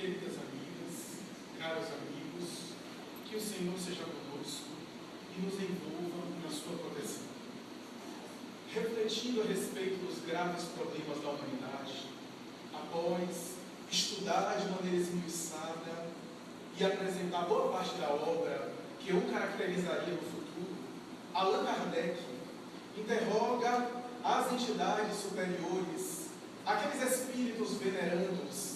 Queridas amigas, caros amigos, que o Senhor seja conosco e nos envolva na sua proteção. Refletindo a respeito dos graves problemas da humanidade, após estudar de maneira esmiuçada e apresentar boa parte da obra que eu caracterizaria no futuro, Allan Kardec interroga as entidades superiores, aqueles espíritos venerandos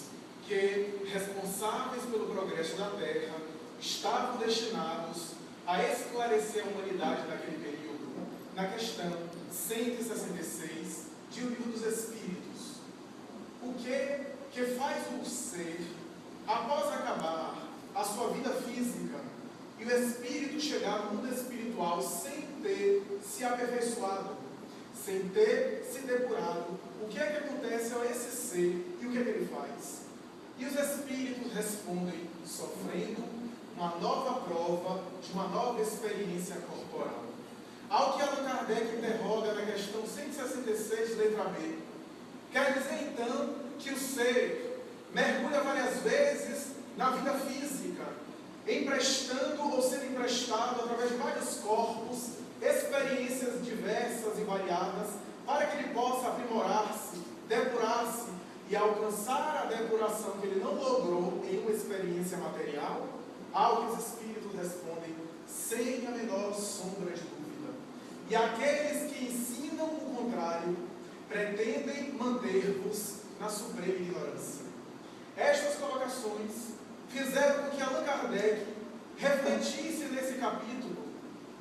que, responsáveis pelo progresso da Terra, estavam destinados a esclarecer a humanidade naquele período, na questão 166 de O Livro dos Espíritos. O que faz o ser, após acabar a sua vida física, e o espírito chegar no mundo espiritual sem ter se aperfeiçoado, sem ter se depurado, o que é que acontece a esse ser e o que é que ele faz? E os espíritos respondem sofrendo uma nova prova de uma nova experiência corporal. Ao que Allan Kardec interroga na questão 166, letra B. Quer dizer então que o ser mergulha várias vezes na vida física, emprestando ou sendo emprestado através de vários corpos, experiências diversas e variadas, para que ele possa aprimorar-se, depurar-se e alcançar a depuração que ele não logrou em uma experiência material? Ao que os espíritos respondem sem a menor sombra de dúvida. E aqueles que ensinam o contrário pretendem manter-vos na suprema ignorância. Estas colocações fizeram com que Allan Kardec refletisse nesse capítulo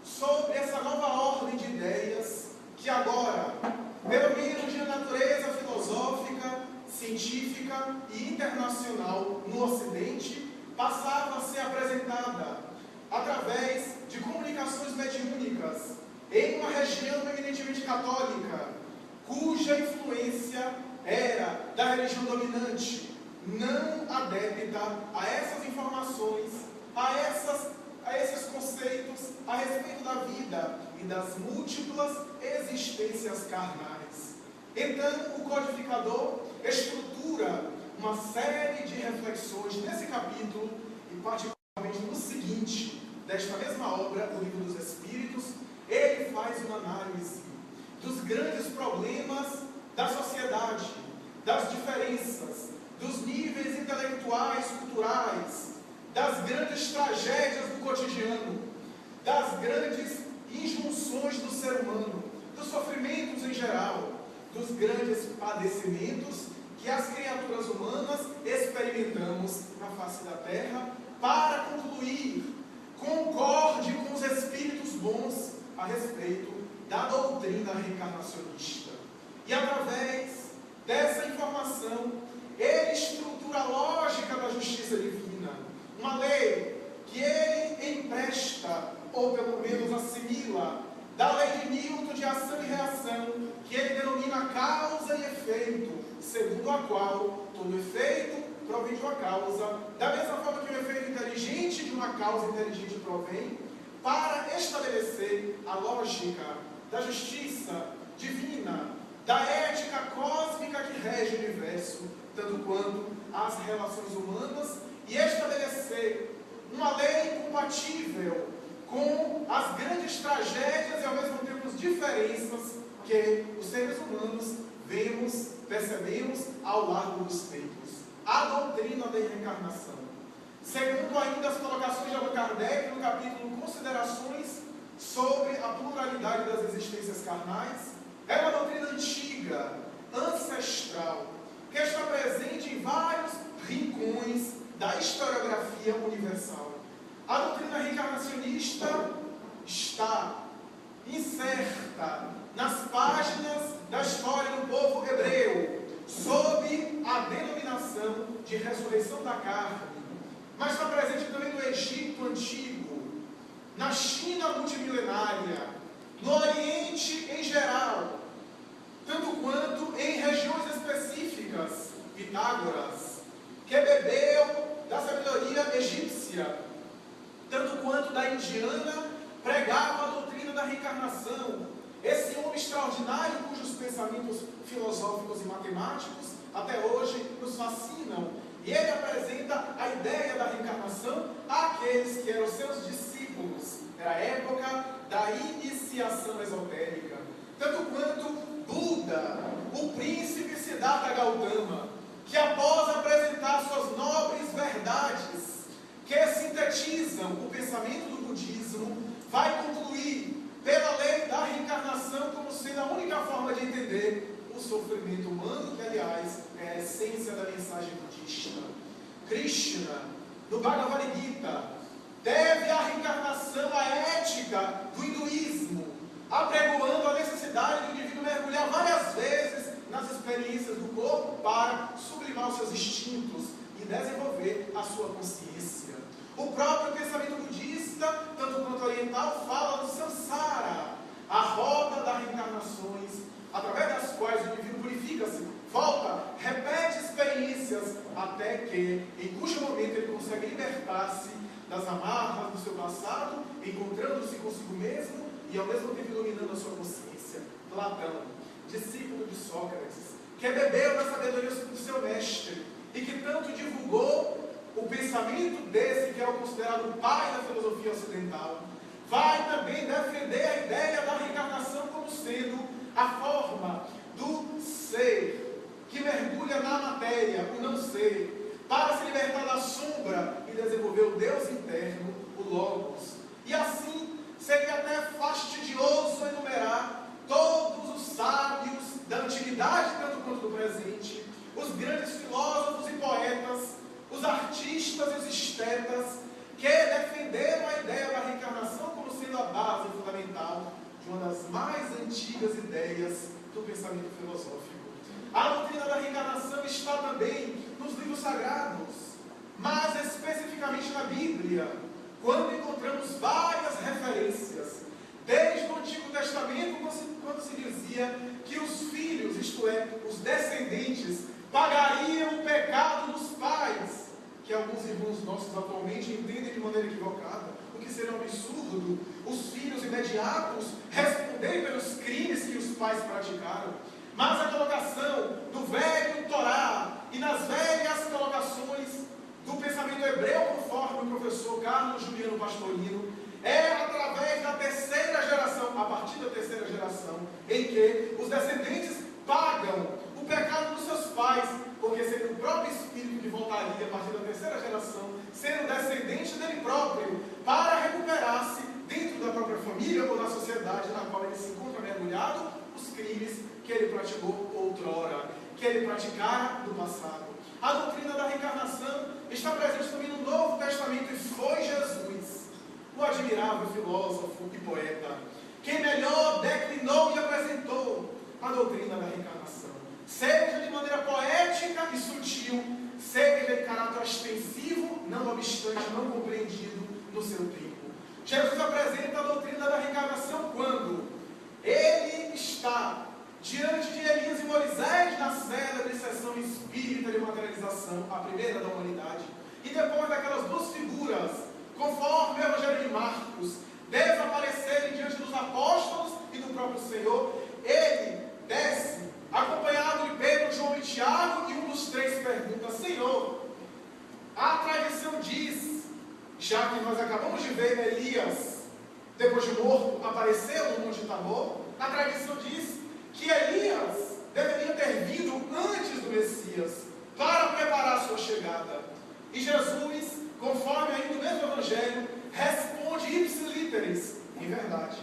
sobre essa nova ordem de ideias que agora, pelo menos de natureza filosófica, científica e internacional no Ocidente, passava a ser apresentada através de comunicações mediúnicas em uma região eminentemente católica, cuja influência era da religião dominante, não adepta a essas informações, a esses conceitos a respeito da vida e das múltiplas existências carnais. Então, o codificador estrutura uma série de reflexões nesse capítulo, e particularmente no seguinte, desta mesma obra, O Livro dos Espíritos. Ele faz uma análise dos grandes problemas da sociedade, das diferenças, dos níveis intelectuais, culturais, das grandes tragédias do cotidiano, das grandes injunções do ser humano, dos sofrimentos em geral, dos grandes padecimentos que as criaturas humanas experimentamos na face da Terra, para concluir, concorde com os espíritos bons a respeito da doutrina reencarnacionista. E através dessa informação, ele estrutura a lógica da justiça divina, uma lei que ele empresta, ou pelo menos assimila, da lei de Newton de ação e reação, que ele denomina causa e efeito, segundo a qual todo efeito provém de uma causa, da mesma forma que o efeito inteligente de uma causa inteligente provém, para estabelecer a lógica da justiça divina, da ética cósmica que rege o universo, tanto quanto as relações humanas, e estabelecer uma lei compatível com as grandes tragédias e ao mesmo tempo as diferenças que os seres humanos vemos, percebemos ao largo dos tempos. A doutrina da reencarnação. Segundo ainda as colocações de Allan Kardec no capítulo Considerações sobre a pluralidade das existências carnais, é uma doutrina antiga, ancestral, que está presente em vários rincões da historiografia universal. A doutrina reencarnacionista está inserida ressurreição da carne, mas está presente também no Egito Antigo, na China multimilenária, no Oriente em geral, tanto quanto em regiões específicas. Pitágoras, que bebeu da sabedoria egípcia, tanto quanto da indiana, pregava a doutrina da reencarnação. Esse homem extraordinário, cujos pensamentos filosóficos e matemáticos até hoje nos fascinam, e ele apresenta a ideia da reencarnação àqueles que eram seus discípulos. Era a época da iniciação esotérica. Tanto quanto Buda, o príncipe Siddhartha Gautama, que após apresentar suas nobres verdades, que sintetizam o pensamento do budismo, vai concluir pela lei da reencarnação como sendo a única forma de entender o sofrimento humano, que aliás é a essência da mensagem budista. Krishna, no Bhagavad Gita, deve a reencarnação à ética do hinduísmo, apregoando a necessidade do indivíduo mergulhar várias vezes nas experiências do corpo para sublimar os seus instintos e desenvolver a sua consciência. O próprio pensamento budista, tanto quanto oriental, fala do samsara, a roda das reencarnações, através das quais o indivíduo purifica-se, volta, repete experiências, até que, em cujo momento ele consegue libertar-se das amarras do seu passado, encontrando-se consigo mesmo e ao mesmo tempo iluminando a sua consciência. Platão, discípulo de Sócrates, que bebeu da sabedoria do seu mestre e que tanto divulgou o pensamento desse, que é o considerado pai da filosofia ocidental, vai também defender a ideia da reencarnação como sendo a forma do ser, que mergulha na matéria, o não ser, para se libertar da sombra e desenvolver o Deus interno, o Logos. E assim, seria até fastidioso enumerar todos os sábios da antiguidade, tanto quanto do presente, os grandes filósofos e poetas, os artistas e os estetas, que defenderam a ideia da reencarnação como sendo a base fundamental de uma das mais antigas ideias do pensamento filosófico. A doutrina da reencarnação está também nos livros sagrados, mas especificamente na Bíblia, quando encontramos várias referências, desde o Antigo Testamento, quando se dizia que os filhos, isto é, os descendentes, pagariam o pecado dos pais, que alguns irmãos nossos atualmente entendem de maneira equivocada, o que seria um absurdo, os filhos imediatos responderem pelos crimes que os pais praticaram. Mas a colocação do velho Torá e nas velhas colocações do pensamento hebreu, conforme o professor Carlos Juliano Pastorino, é através da terceira geração, a partir da terceira geração, em que os descendentes pagam o pecado dos seus pais, porque seria o próprio espírito que voltaria a partir da terceira geração, sendo descendente dele próprio, para recuperar-se dentro da própria família ou da sociedade na qual ele se encontra mergulhado, os crimes que ele praticou outrora, que ele praticara no passado. A doutrina da reencarnação está presente também no Novo Testamento, e foi Jesus, o admirável filósofo e poeta, quem melhor declinou e apresentou a doutrina da reencarnação, seja de maneira poética e sutil, seja de caráter extensivo, não obstante, não compreendido no seu tempo. Jesus apresenta a doutrina da reencarnação quando ele está diante de Elias e Moisés na célebre sessão espírita de materialização, a primeira da humanidade, e depois daquelas duas figuras, conforme o Evangelho de Marcos, desaparecerem diante dos apóstolos e do próprio Senhor, ele desce, acompanhado de Pedro, João e Tiago, e um dos três pergunta: Senhor, a tradição diz, já que nós acabamos de ver Elias, depois de morto, apareceu no Monte Tabor, a tradição diz que Elias deveria ter vindo antes do Messias, para preparar a sua chegada. E Jesus, conforme ainda o mesmo Evangelho, responde ipsis literis: em verdade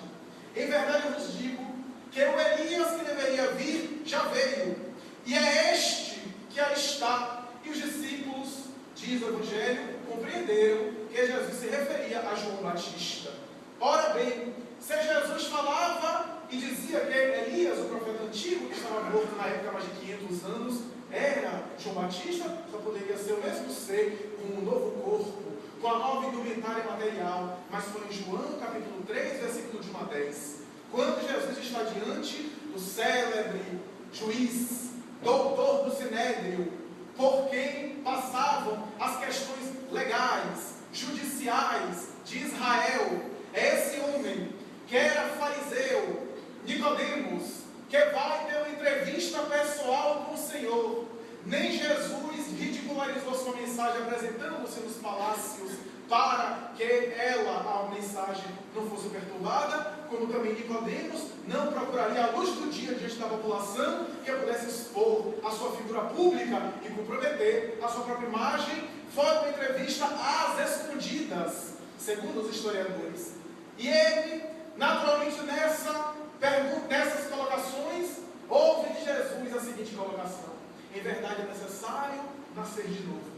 eu vos digo que o Elias que deveria vir já veio, e é este que aí está. E os discípulos, diz o Evangelho, compreenderam que Jesus se referia a João Batista. Ora bem, se Jesus falava e dizia que Elias, o profeta antigo, que estava morto na época há mais de 500 anos, era João Batista, só poderia ser o mesmo ser, com um novo corpo, com a nova indumentária material, mas foi em João capítulo 3, versículo de 1 a 10, quando Jesus está diante do célebre juiz, doutor do Sinédrio, por quem passavam as questões legais, judiciais de Israel. É esse homem que era fariseu, Nicodemos, que vai ter uma entrevista pessoal com o Senhor. Nem Jesus ridicularizou sua mensagem apresentando-se nos palácios para que a mensagem não fosse perturbada, como também Nicodemos não procuraria a luz do dia diante da população que pudesse expor a sua figura pública e comprometer a sua própria imagem. Foi uma entrevista às escondidas, segundo os historiadores. E ele, naturalmente, nessas colocações, ouve de Jesus a seguinte colocação: em verdade é necessário nascer de novo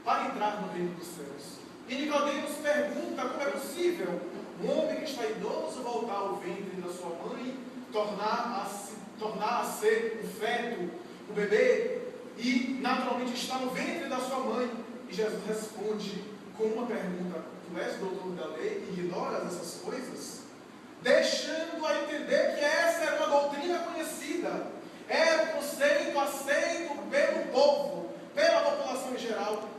para entrar no reino dos céus. E Nicodemos pergunta como é possível um homem que está idoso voltar ao ventre da sua mãe, tornar a ser um feto, um bebê, e naturalmente está no ventre da sua mãe. E Jesus responde com uma pergunta: tu és doutor da lei e ignoras essas coisas? Deixando a entender que essa era uma doutrina conhecida, era um conceito aceito pelo povo, pela população em geral.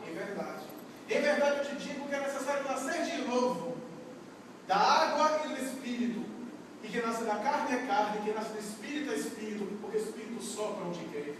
Em verdade eu te digo que é necessário nascer de novo, da água e do Espírito. E quem nasce da carne é carne, quem nasce do Espírito é Espírito, porque o Espírito sopra onde quer.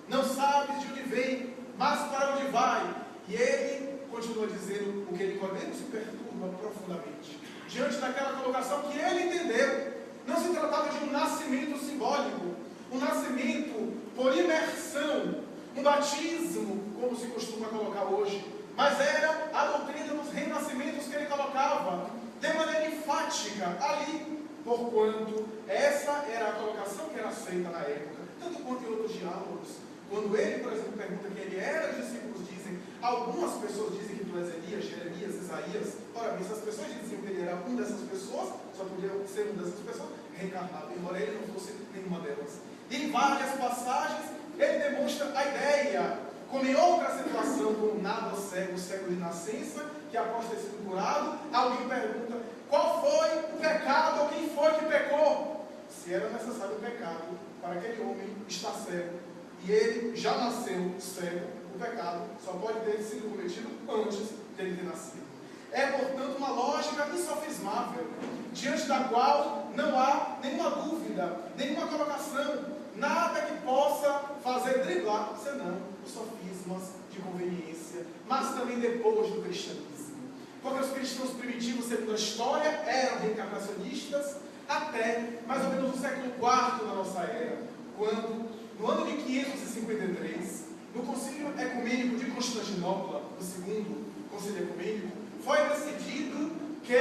Não sabes de onde vem, mas para onde vai. E ele continua dizendo o que Nicodemos se perturba profundamente. Diante daquela colocação que ele entendeu, não se tratava de um nascimento simbólico, um nascimento por imersão, um batismo, como se costuma colocar hoje, mas era a doutrina dos renascimentos que ele colocava de maneira enfática ali, porquanto essa era a colocação que era aceita na época, tanto quanto em outros diálogos. Quando ele, por exemplo, pergunta quem ele era, os discípulos dizem, algumas pessoas dizem que tu és Elias, Jeremias, Isaías. Ora bem, se as pessoas diziam que ele era uma dessas pessoas, só podia ser uma dessas pessoas reencarnado, embora ele não fosse nenhuma delas. E em várias passagens ele demonstra a ideia, como em outra situação, como nada cego, o cego de nascença, que após ter sido curado, alguém pergunta qual foi o pecado ou quem foi que pecou. Se era necessário o pecado para aquele homem estar cego, e ele já nasceu cego, o pecado só pode ter sido cometido antes dele ter nascido. É, portanto, uma lógica insofismável, diante da qual não há nenhuma dúvida, nenhuma colocação, nada que possa fazer driblar, senão os sofismas de conveniência, mas também depois do cristianismo. Porque os cristãos primitivos, segundo a história, eram reencarnacionistas até mais ou menos no século IV da nossa era, quando, no ano de 553, no Concílio Ecumênico de Constantinopla, o segundo Concílio Ecumênico, foi decidido que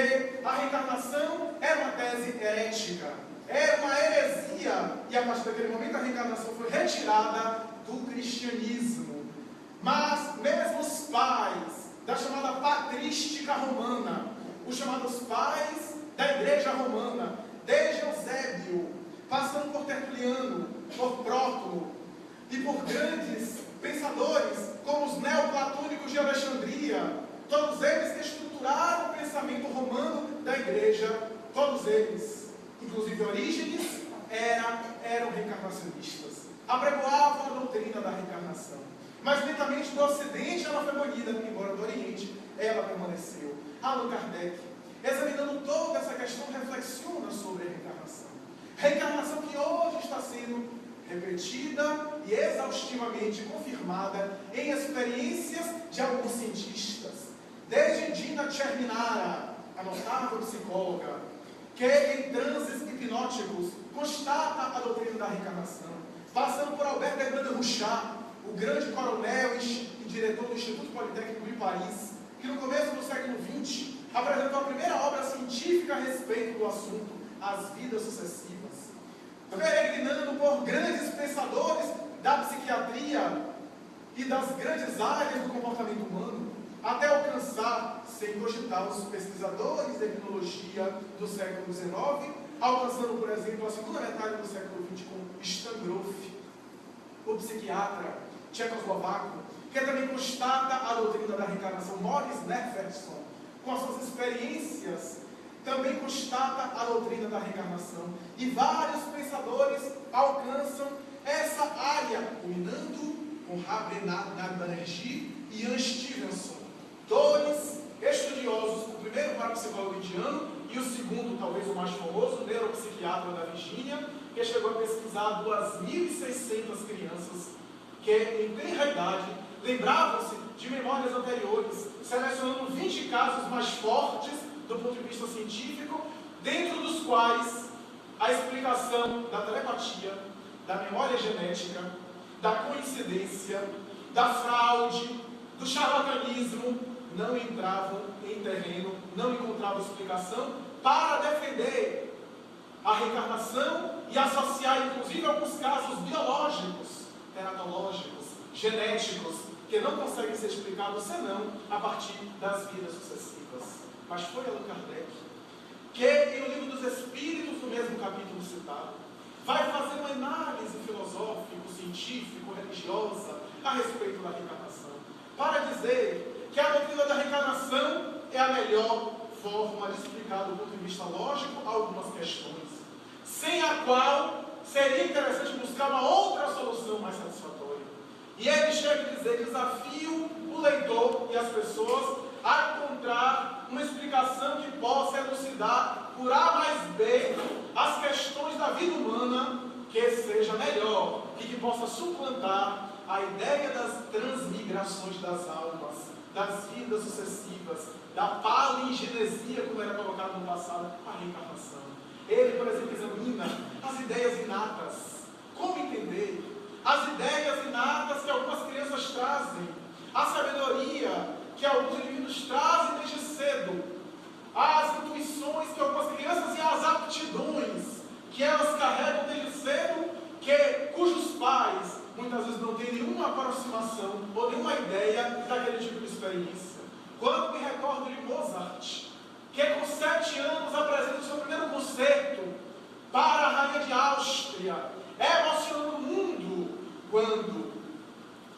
a reencarnação era uma tese herética, era uma heresia, e a partir daquele momento a reencarnação foi retirada do cristianismo. Mas mesmo os pais da chamada patrística romana, os chamados pais da igreja romana, desde Eusébio, passando por Tertuliano, por Próclo e por grandes pensadores como os neoplatônicos de Alexandria, todos eles que estruturaram o pensamento romano da igreja, todos eles, inclusive Orígenes, eram reencarnacionistas, apregoavam a doutrina da reencarnação. Mas lentamente do Ocidente ela foi banida, embora do Oriente ela permaneceu. Allan Kardec, examinando toda essa questão, reflexiona sobre a reencarnação. Reencarnação que hoje está sendo repetida e exaustivamente confirmada em experiências de alguns cientistas. Desde Gina Cerminara, a notável psicóloga, que em transes hipnóticos constata a doutrina da reencarnação, passando por Albert Bertrand de Ruchat, o grande coronel e diretor do Instituto Politécnico de Paris, que no começo do século XX apresentou a primeira obra científica a respeito do assunto, As Vidas Sucessivas, peregrinando por grandes pensadores da psiquiatria e das grandes áreas do comportamento humano, até alcançar, sem cogitar, os pesquisadores de hipnologia do século XIX, alcançando, por exemplo, a segunda metade do século XX com Stan Grof, o psiquiatra, tchecoslovaco, que também constata a doutrina da reencarnação. Morris Neferson, com as suas experiências, também constata a doutrina da reencarnação. E vários pensadores alcançam essa área, culminando com Rabbeinu Banerjee e Ian Stevenson, dois estudiosos, o primeiro parapsicólogo indiano e o segundo, talvez o mais famoso, neuropsiquiatra da Virgínia, que chegou a pesquisar 2.600 crianças que, em tenra idade, lembravam-se de memórias anteriores, selecionando 20 casos mais fortes do ponto de vista científico, dentro dos quais a explicação da telepatia, da memória genética, da coincidência, da fraude, do charlatanismo, não entravam em terreno, não encontravam explicação para defender a reencarnação e associar, inclusive, alguns casos biológicos, teratológicos, genéticos, que não conseguem ser explicados senão a partir das vidas sucessivas. Mas foi Allan Kardec que, em O Livro dos Espíritos, no mesmo capítulo citado, vai fazer uma análise filosófica, científica, religiosa a respeito da reencarnação, para dizer que a doutrina da reencarnação é a melhor forma de explicar do ponto de vista lógico algumas questões, sem a qual seria interessante buscar uma outra solução mais satisfatória. E ele chega a dizer: desafio o leitor e as pessoas a encontrar uma explicação que possa elucidar por A mais B as questões da vida humana, que seja melhor e que possa suplantar a ideia das transmigrações das almas, das vidas sucessivas, da palingenesia, como era colocado no passado, a reencarnação. Ele, por exemplo, examina as ideias inatas. Como entender as ideias inatas que algumas crianças trazem, a sabedoria que alguns indivíduos trazem desde cedo, as intuições que algumas crianças e as aptidões que elas carregam desde cedo, cujos pais muitas vezes não têm nenhuma aproximação ou nenhuma ideia daquele tipo de experiência. Quando me recordo de Mozart, que com 7 anos apresenta o seu primeiro concerto para a rainha de Áustria, emocionando o mundo, quando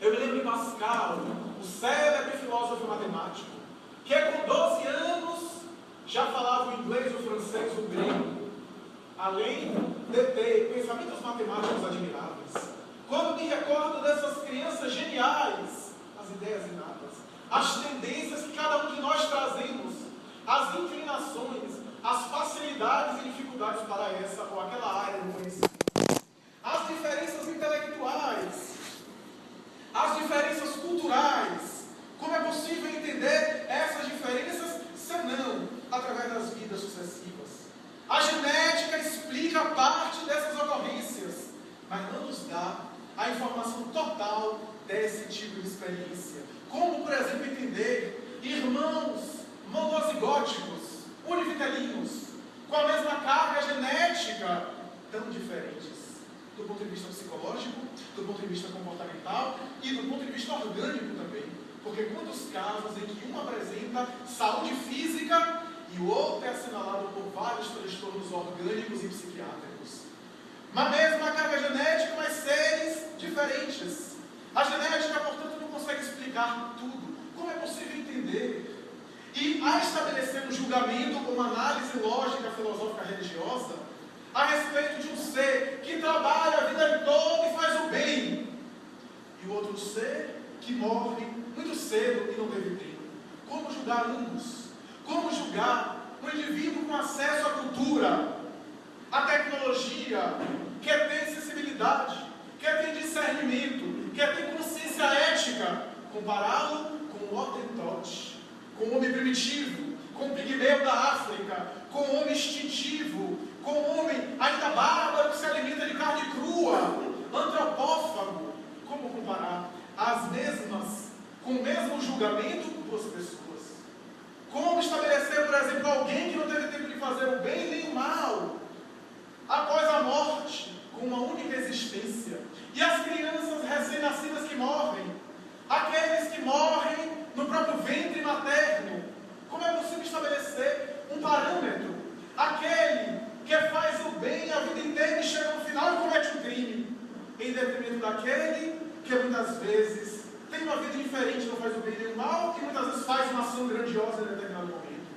eu me lembro de Pascal, o célebre filósofo matemático, que com 12 anos já falava o inglês, o francês, o grego, além de ter pensamentos matemáticos admiráveis. Quando me recordo dessas crianças geniais, as ideias inatas, as tendências que cada um de nós trazemos, as inclinações, as facilidades e dificuldades para essa ou aquela área do conhecimento, as diferenças intelectuais, as diferenças culturais, como é possível entender essas diferenças senão através das vidas sucessivas? A genética explica parte dessas ocorrências, mas não nos dá a informação total desse tipo de experiência. Como, por exemplo, entender irmãos monozigóticos, univitelinos, com a mesma carga genética, tão diferentes, do ponto de vista psicológico, do ponto de vista comportamental e do ponto de vista orgânico também. Porque quantos casos em que um apresenta saúde física e o outro é assinalado por vários transtornos orgânicos e psiquiátricos. Uma mesma carga genética, mas seres diferentes. A genética, portanto, não consegue explicar tudo. Como é possível entender e a estabelecer um julgamento ou uma análise lógica, filosófica, religiosa a respeito de um ser que trabalha a vida toda e faz o bem, e o outro ser que morre muito cedo e não teve tempo? Como julgar ambos? Como julgar um indivíduo com acesso à cultura, à tecnologia, que tem sensibilidade, que tem discernimento, que tem consciência ética, compará-lo com o Hottentot, com o homem primitivo, com o pigmeu da África, com o homem instintivo, com o homem ainda bárbaro que se alimenta de carne crua, antropófago? Como comparar com o mesmo julgamento duas pessoas? Como estabelecer, por exemplo, alguém que não teve tempo de fazer o bem nem o mal, após a morte, com uma única existência? E as crianças recém-nascidas que morrem, aqueles que morrem no próprio ventre materno, como é possível estabelecer um parâmetro? Aquele que faz o bem a vida inteira e chega no final e comete um crime, em detrimento daquele que muitas vezes tem uma vida diferente, não faz o bem nem o mal, que muitas vezes faz uma ação grandiosa em determinado momento.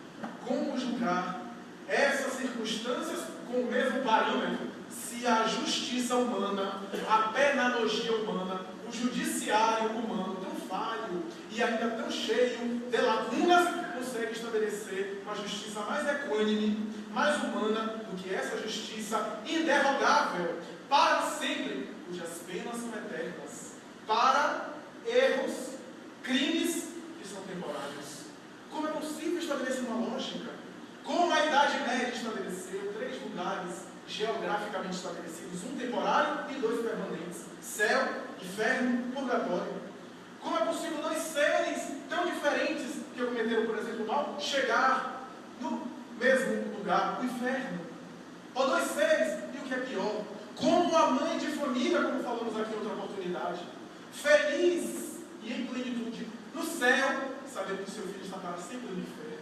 Como julgar essas circunstâncias com o mesmo parâmetro, se a justiça humana, a pedagogia humana, o judiciário humano, tão falho e ainda tão cheio de lacunas, consegue estabelecer uma justiça mais equânime, mais humana do que essa justiça inderrogável, para sempre, cujas penas são eternas, para erros, crimes que são temporários. Como é possível estabelecer uma lógica? Como a Idade Média estabeleceu 3 lugares geograficamente estabelecidos, um temporário e 2 permanentes: céu, inferno, purgatório. Como é possível 2 seres tão diferentes que cometeram, por exemplo, o mal, chegar no mesmo lugar, o inferno? Ou 2 seres, e o que é pior, como a mãe de família, como falamos aqui em outra oportunidade, feliz e em plenitude no céu, sabendo que seu filho está para sempre no inferno.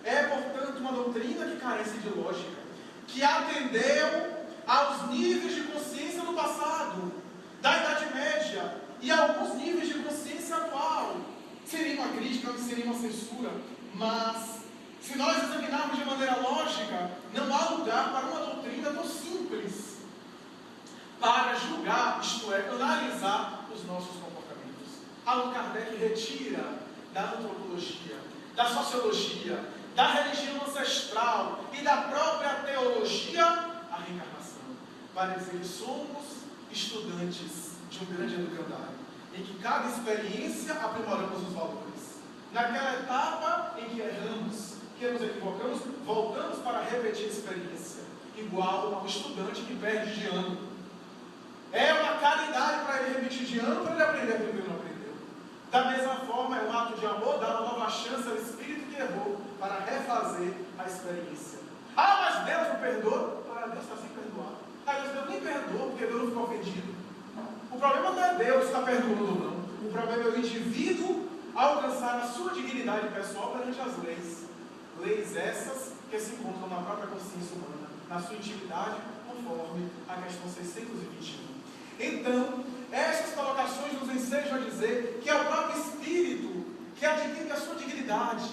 É, portanto, uma doutrina que carece de lógica, que atendeu aos níveis de consciência do passado, da Idade Média, e a alguns níveis de consciência atual. Seria uma crítica, seria uma censura, mas se nós examinarmos de maneira lógica, não há lugar para uma doutrina tão simples para julgar, isto é, analisar os nossos comportamentos. Allan Kardec retira da antropologia, da sociologia, da religião ancestral e da própria teologia a reencarnação, para dizer que somos estudantes de um grande educandário, em que cada experiência aprimoramos os valores. Naquela etapa em que erramos, que nos equivocamos, voltamos para repetir a experiência, igual a um estudante que perde de ano. É uma caridade para ele repetir de ano, para ele aprender aquilo que ele não aprendeu. Da mesma forma, é um ato de amor, dar uma nova chance ao espírito que errou, para refazer a experiência. Ah, mas Deus não perdoa? Ah, Deus está sem perdoar. Ah, Deus nem perdoa, porque Deus não ficou ofendido. O problema não é Deus estar perdoando ou não. O problema é o indivíduo alcançar a sua dignidade pessoal perante as leis. Leis essas que se encontram na própria consciência humana, na sua intimidade, conforme a questão 621. Então, estas colocações nos ensejam a dizer que é o próprio espírito que adquire a sua dignidade,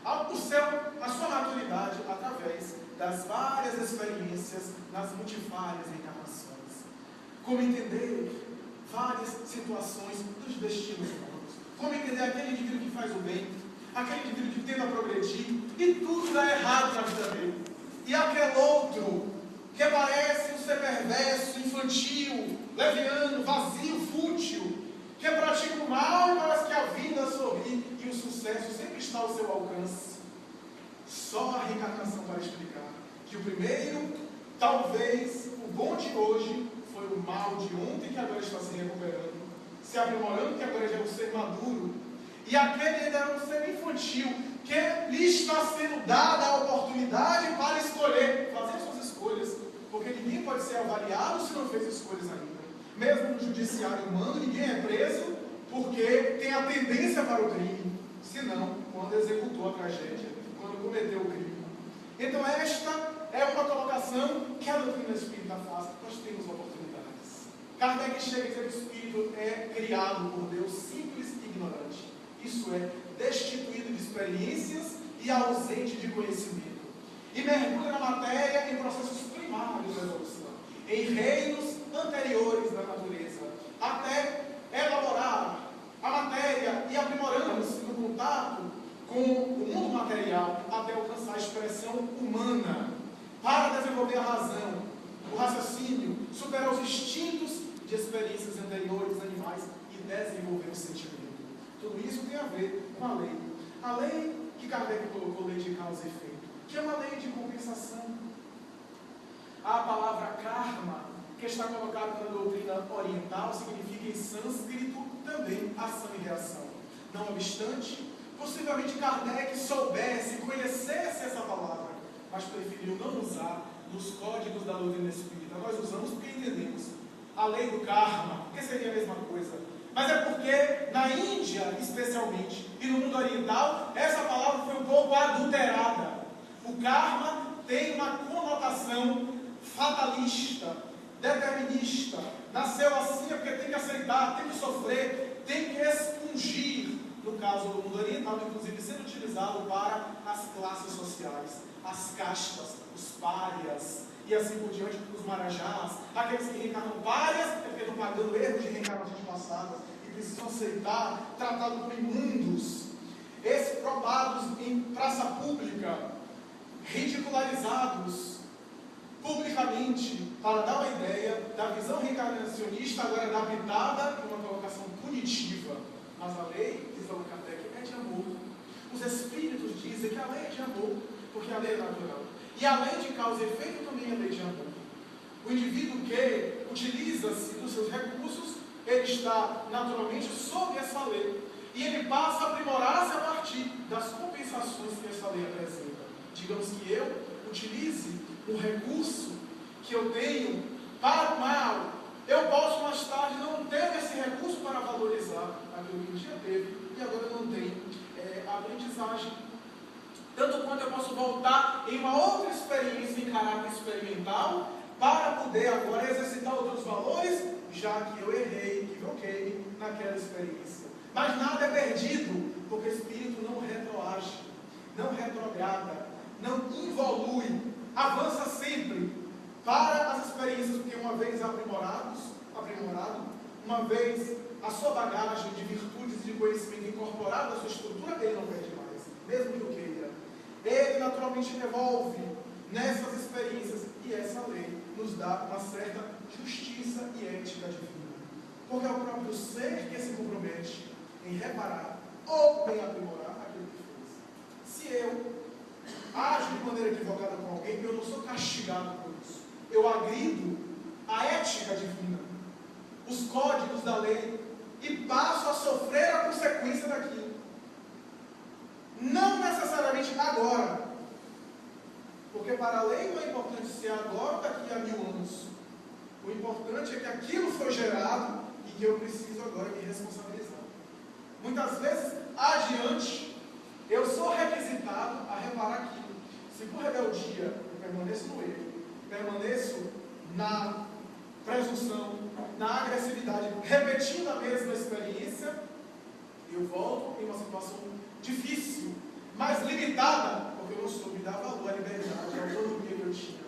a sua maturidade, através das várias experiências nas multifárias encarnações. Como entender várias situações dos destinos humanos. Como entender aquele indivíduo que faz o bem, aquele indivíduo que tenta progredir e tudo dá errado na vida dele. E aquele outro que parece um ser perverso, infantil, leviano, vazio, fútil, que pratica o mal e parece que a vida sorri e o sucesso sempre está ao seu alcance. Só a reencarnação vai explicar que o primeiro, talvez, o bom de hoje, foi o mal de ontem que agora está se recuperando, se aprimorando, que agora já é um ser maduro. E aquele ainda era um ser infantil, que lhe está sendo dada a oportunidade para escolher, fazer suas escolhas, porque ninguém pode ser avaliado se não fez escolhas ainda. Mesmo no judiciário humano, ninguém é preso porque tem a tendência para o crime, senão quando executou a tragédia, quando cometeu o crime. Então esta é uma colocação que a doutrina espírita faz. Nós temos oportunidades. Kardec chega a dizer que o espírito é criado por Deus simples e ignorante. Isso é, destituído de experiências e ausente de conhecimento. E mergulha na matéria em processos primários da evolução, em reinos anteriores da natureza, até elaborar a matéria e aprimorando-se no contato com o mundo material, até alcançar a expressão humana, para desenvolver a razão, o raciocínio, superar os instintos de experiências anteriores animais e desenvolver o sentimento. Tudo isso tem a ver com a lei. A lei que Kardec colocou, lei de causa e efeito, que é uma lei de compensação. A palavra karma, que está colocada na doutrina oriental, significa em sânscrito também ação e reação. Não obstante, possivelmente Kardec soubesse, conhecesse essa palavra, mas preferiu não usar nos códigos da doutrina espírita. Nós usamos porque entendemos a lei do karma, que seria a mesma coisa. Mas é porque na Índia, especialmente, e no mundo oriental, essa palavra foi um pouco adulterada. O karma tem uma conotação fatalista, determinista. Nasceu assim é porque tem que aceitar, tem que sofrer, tem que expungir. No caso do mundo oriental, inclusive sendo utilizado para as classes sociais, as castas, os párias, e assim por diante, os marajás, aqueles que reencarnam párias, é porque estão pagando erros de reencarnações passadas, e precisam aceitar, tratados como imundos, exprobados em praça pública, ridicularizados publicamente, para dar uma ideia da visão reencarnacionista agora adaptada em uma colocação punitiva. Mas a lei, diz Allan Kardec, é de amor. Os espíritos dizem que a lei é de amor, porque a lei é natural. E a lei de causa e efeito também é lei de amor. O indivíduo que utiliza-se dos seus recursos, ele está naturalmente sob essa lei. E ele passa a aprimorar-se a partir das compensações que essa lei apresenta. Digamos que eu utilize um recurso que eu tenho para o mal. Eu posso mais tarde não ter esse recurso para valorizar aquilo que um dia teve e agora não tem a aprendizagem. Tanto quanto eu posso voltar em uma outra experiência em caráter experimental para poder agora exercitar outros valores, já que eu errei, equivoquei naquela experiência. Mas nada é perdido, porque o espírito não retroage, não retrograda, não involui, avança sempre para as experiências, porque uma vez aprimorado, uma vez a sua bagagem de virtudes e de conhecimento incorporado à sua estrutura, ele não perde mais, mesmo que o queira. Ele naturalmente devolve nessas experiências, e essa lei nos dá uma certa justiça e ética divina, porque é o próprio ser que se compromete em reparar ou em aprimorar aquilo que fez. Se eu ajo de maneira equivocada com alguém, eu não sou castigado por isso. Eu agrido a ética divina, os códigos da lei, e passo a sofrer a consequência daquilo. Não necessariamente agora, porque para a lei não é importante ser agora ou daqui a 1000 anos. O importante é que aquilo foi gerado e que eu preciso agora me responsabilizar. Muitas vezes, adiante, eu sou requisitado a reparar aquilo. Se por rebeldia eu permaneço no erro, permaneço na presunção, na agressividade, repetindo a mesma experiência, eu volto em uma situação difícil, mais limitada, porque eu não soube dar valor à liberdade, à autonomia que eu tinha.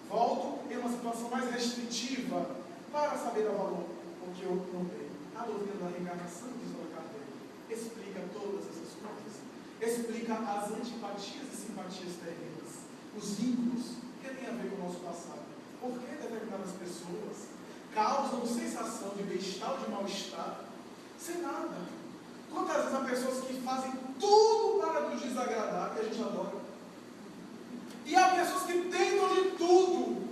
Volto em uma situação mais restritiva para saber dar valor ao que eu não dei. A doutrina da reencarnação, diz Allan Kardec, explica todas essas coisas. Explica as antipatias e simpatias terrenas, os vínculos que têm a ver com o nosso passado. Por que determinadas pessoas causam sensação de bem-estar ou de mal-estar sem nada? Quantas vezes há pessoas que fazem tudo para nos desagradar, que a gente adora, e há pessoas que tentam de tudo,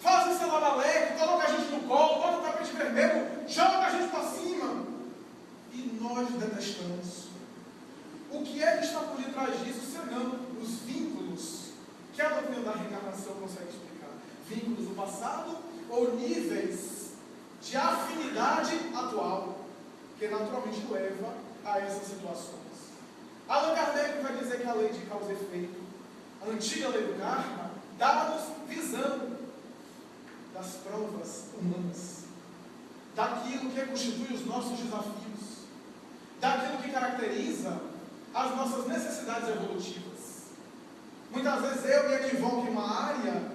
fazem seu labaleque, colocam a gente no colo, botam o tapete vermelho, jogam a gente para cima, e nós detestamos. O que é que está por detrás disso, senão os vínculos que a doutrina da reencarnação consegue explicar? Vínculos do passado ou níveis de afinidade atual, que naturalmente leva a essas situações. Allan Kardec vai dizer que a lei de causa e efeito, a antiga lei do karma, dá-nos visão das provas humanas, daquilo que constitui os nossos desafios, daquilo que caracteriza as nossas necessidades evolutivas. Muitas vezes eu me equivoco em uma área,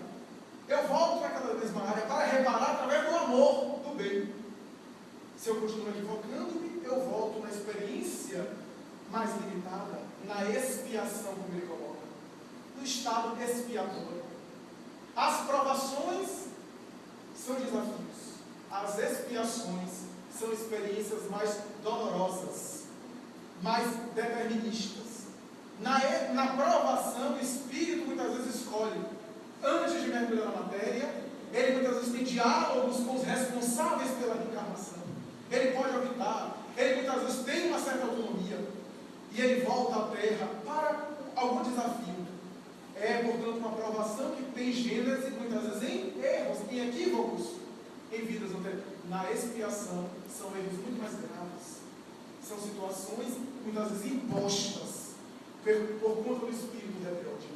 eu volto para aquela mesma área para reparar através do amor, do bem. Se eu continuo equivocando-me, eu volto na experiência mais limitada, na expiação, como ele coloca, no estado expiatório. As provações são desafios, as expiações são experiências mais dolorosas, mais deterministas. Na provação, o espírito muitas vezes escolhe, antes de mergulhar na matéria, ele muitas vezes tem diálogos com os responsáveis pela reencarnação. Ele pode optar, ele muitas vezes tem uma certa autonomia, e ele volta à Terra para algum desafio. É, portanto, uma provação que tem gênese, muitas vezes em erros, em equívocos, em vidas anteriores. Na expiação, são erros muito mais graves. São situações, muitas vezes, impostas por conta do espírito rebelde.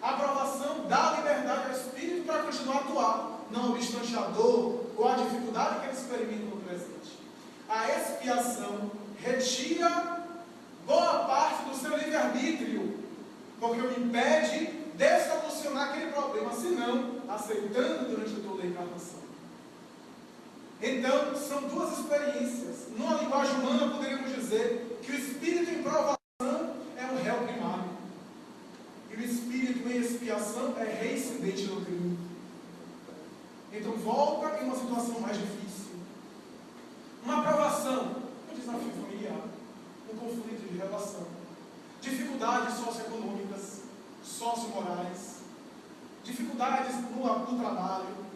A aprovação dá liberdade ao espírito para continuar continuar a atuar, não obstante a dor ou a dificuldade que ele experimenta no presente. A expiação retira boa parte do seu livre-arbítrio, porque o impede de solucionar aquele problema, senão aceitando durante toda a encarnação. Então, são duas experiências. Numa linguagem humana, poderíamos dizer que o espírito em provação é o réu primário, e o espírito em expiação é reincidente no crime. Então, volta em uma situação mais difícil. Uma provação, um desafio familiar, um conflito de relação, dificuldades socioeconômicas, sociomorais, dificuldades no trabalho,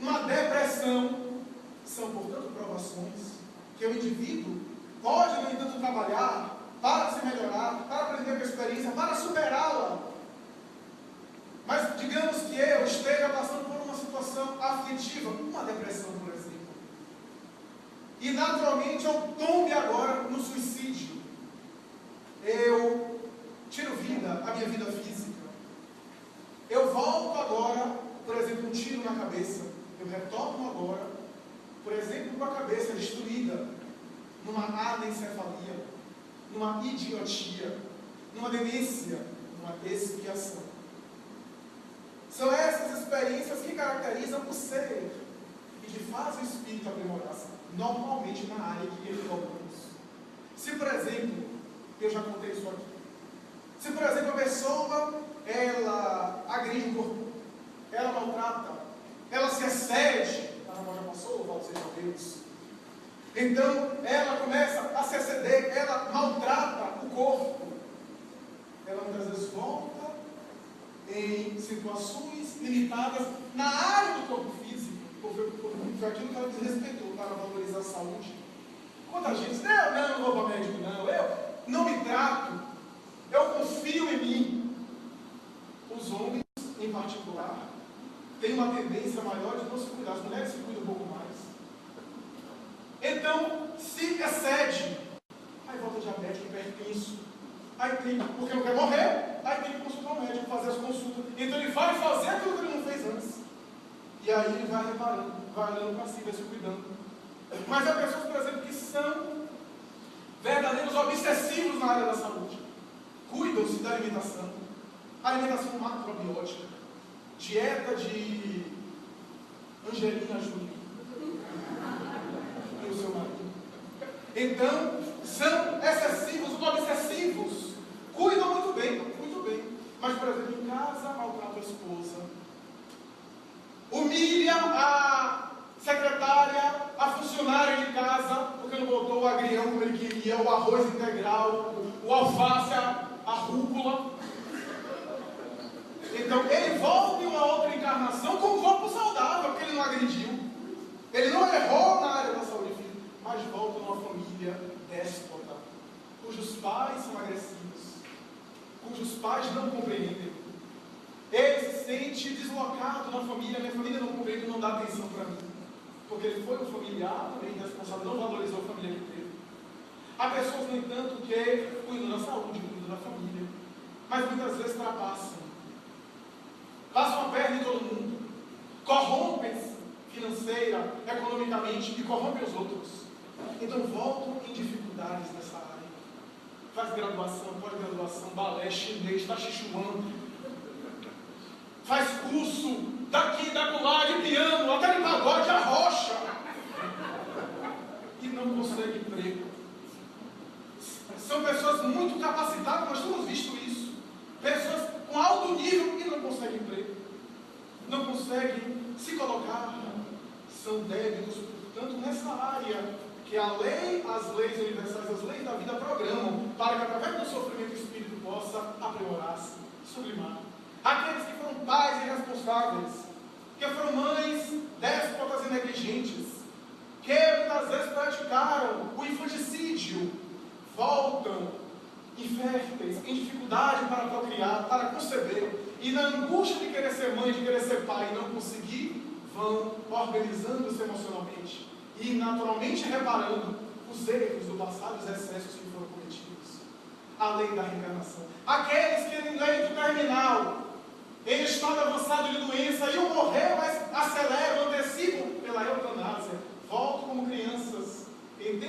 uma depressão, são, portanto, provações que o indivíduo pode, no entanto, trabalhar para se melhorar, para aprender com a experiência, para superá-la. Mas digamos que eu esteja passando por uma situação aflitiva, uma depressão, por exemplo, e naturalmente eu tombe agora no suicídio. Eu tiro vida, a minha vida física. Eu volto agora, por exemplo, um tiro na cabeça. Eu retorno agora, por exemplo, com a cabeça destruída, numa anencefalia, numa idiotia, numa demência, numa expiação. São essas experiências que caracterizam o ser e que fazem o espírito aprimorar-se, normalmente na área que ele propôs. Se, por exemplo, eu já contei isso aqui, se, por exemplo, a pessoa, ela agride o corpo, ela maltrata, ela se excede, a avó já passou, louvado seja Deus. Então, ela começa a se exceder, ela maltrata o corpo. Ela muitas vezes volta em situações limitadas na área do corpo físico, foi aquilo que ela desrespeitou para valorizar a saúde. Quanta gente diz, eu não vou para médico, não, eu não me trato, eu confio em mim. Os homens, em particular, têm uma tendência maior de não se cuidar, as mulheres se cuidam um pouco mais. Então, se excede, aí volta diabético, hipertenso, aí tem, porque não quer morrer, aí tem que consultar o médico, fazer as consultas. Então ele vai fazer aquilo que ele não fez antes. E aí ele vai reparando, vai olhando para si, vai se cuidando. Mas há pessoas, por exemplo, que são verdadeiros obsessivos na área da saúde. Cuidam-se da alimentação, alimentação macrobiótica, dieta de Angelina Jolie e o seu marido. Então, são excessivos, obsessivos. Cuidam muito bem. Mas, por exemplo, em casa, maltrata a esposa. Humilha a secretária, a funcionária de casa, porque não botou o agrião como ele queria, o arroz integral, o alface, a rúcula. Então, ele volta em uma outra encarnação com um corpo saudável, porque ele não agrediu. Ele não errou na área da saúde física, mas volta numa família déspota, cujos pais são agressivos, cujos pais não compreendem. Ele se sente deslocado na família, minha família não compreende, não dá atenção para mim. Porque ele foi um familiar também irresponsável, não valorizou a família que teve. Há pessoas, no entanto, que cuidam da saúde, cuidam da família, mas muitas vezes trapaçam. Passam a perna em todo mundo. Corrompem-se financeira, economicamente e corrompem os outros. Então voltam em dificuldades nessa área. Faz graduação, pós-graduação, balé, chinês, tachichuan. Faz curso daqui, da lá, de piano, até de pagode, arrocha. E não consegue emprego. São pessoas muito capacitadas, nós temos visto isso. Pessoas com alto nível e não conseguem emprego. Não conseguem se colocar. São débitos, portanto, nessa área que a lei, as leis universais, as leis da vida programam para que através do sofrimento o espírito possa aprimorar-se, sublimar. Aqueles que foram pais irresponsáveis, que foram mães déspotas e negligentes, que muitas vezes praticaram o infanticídio, voltam inférteis, em dificuldade para procriar, para conceber, e na angústia de querer ser mãe, de querer ser pai e não conseguir, vão organizando-se emocionalmente e naturalmente reparando os erros do passado, os excessos que foram cometidos. A lei da reencarnação. Aqueles que em leito terminal, em estado avançado de doença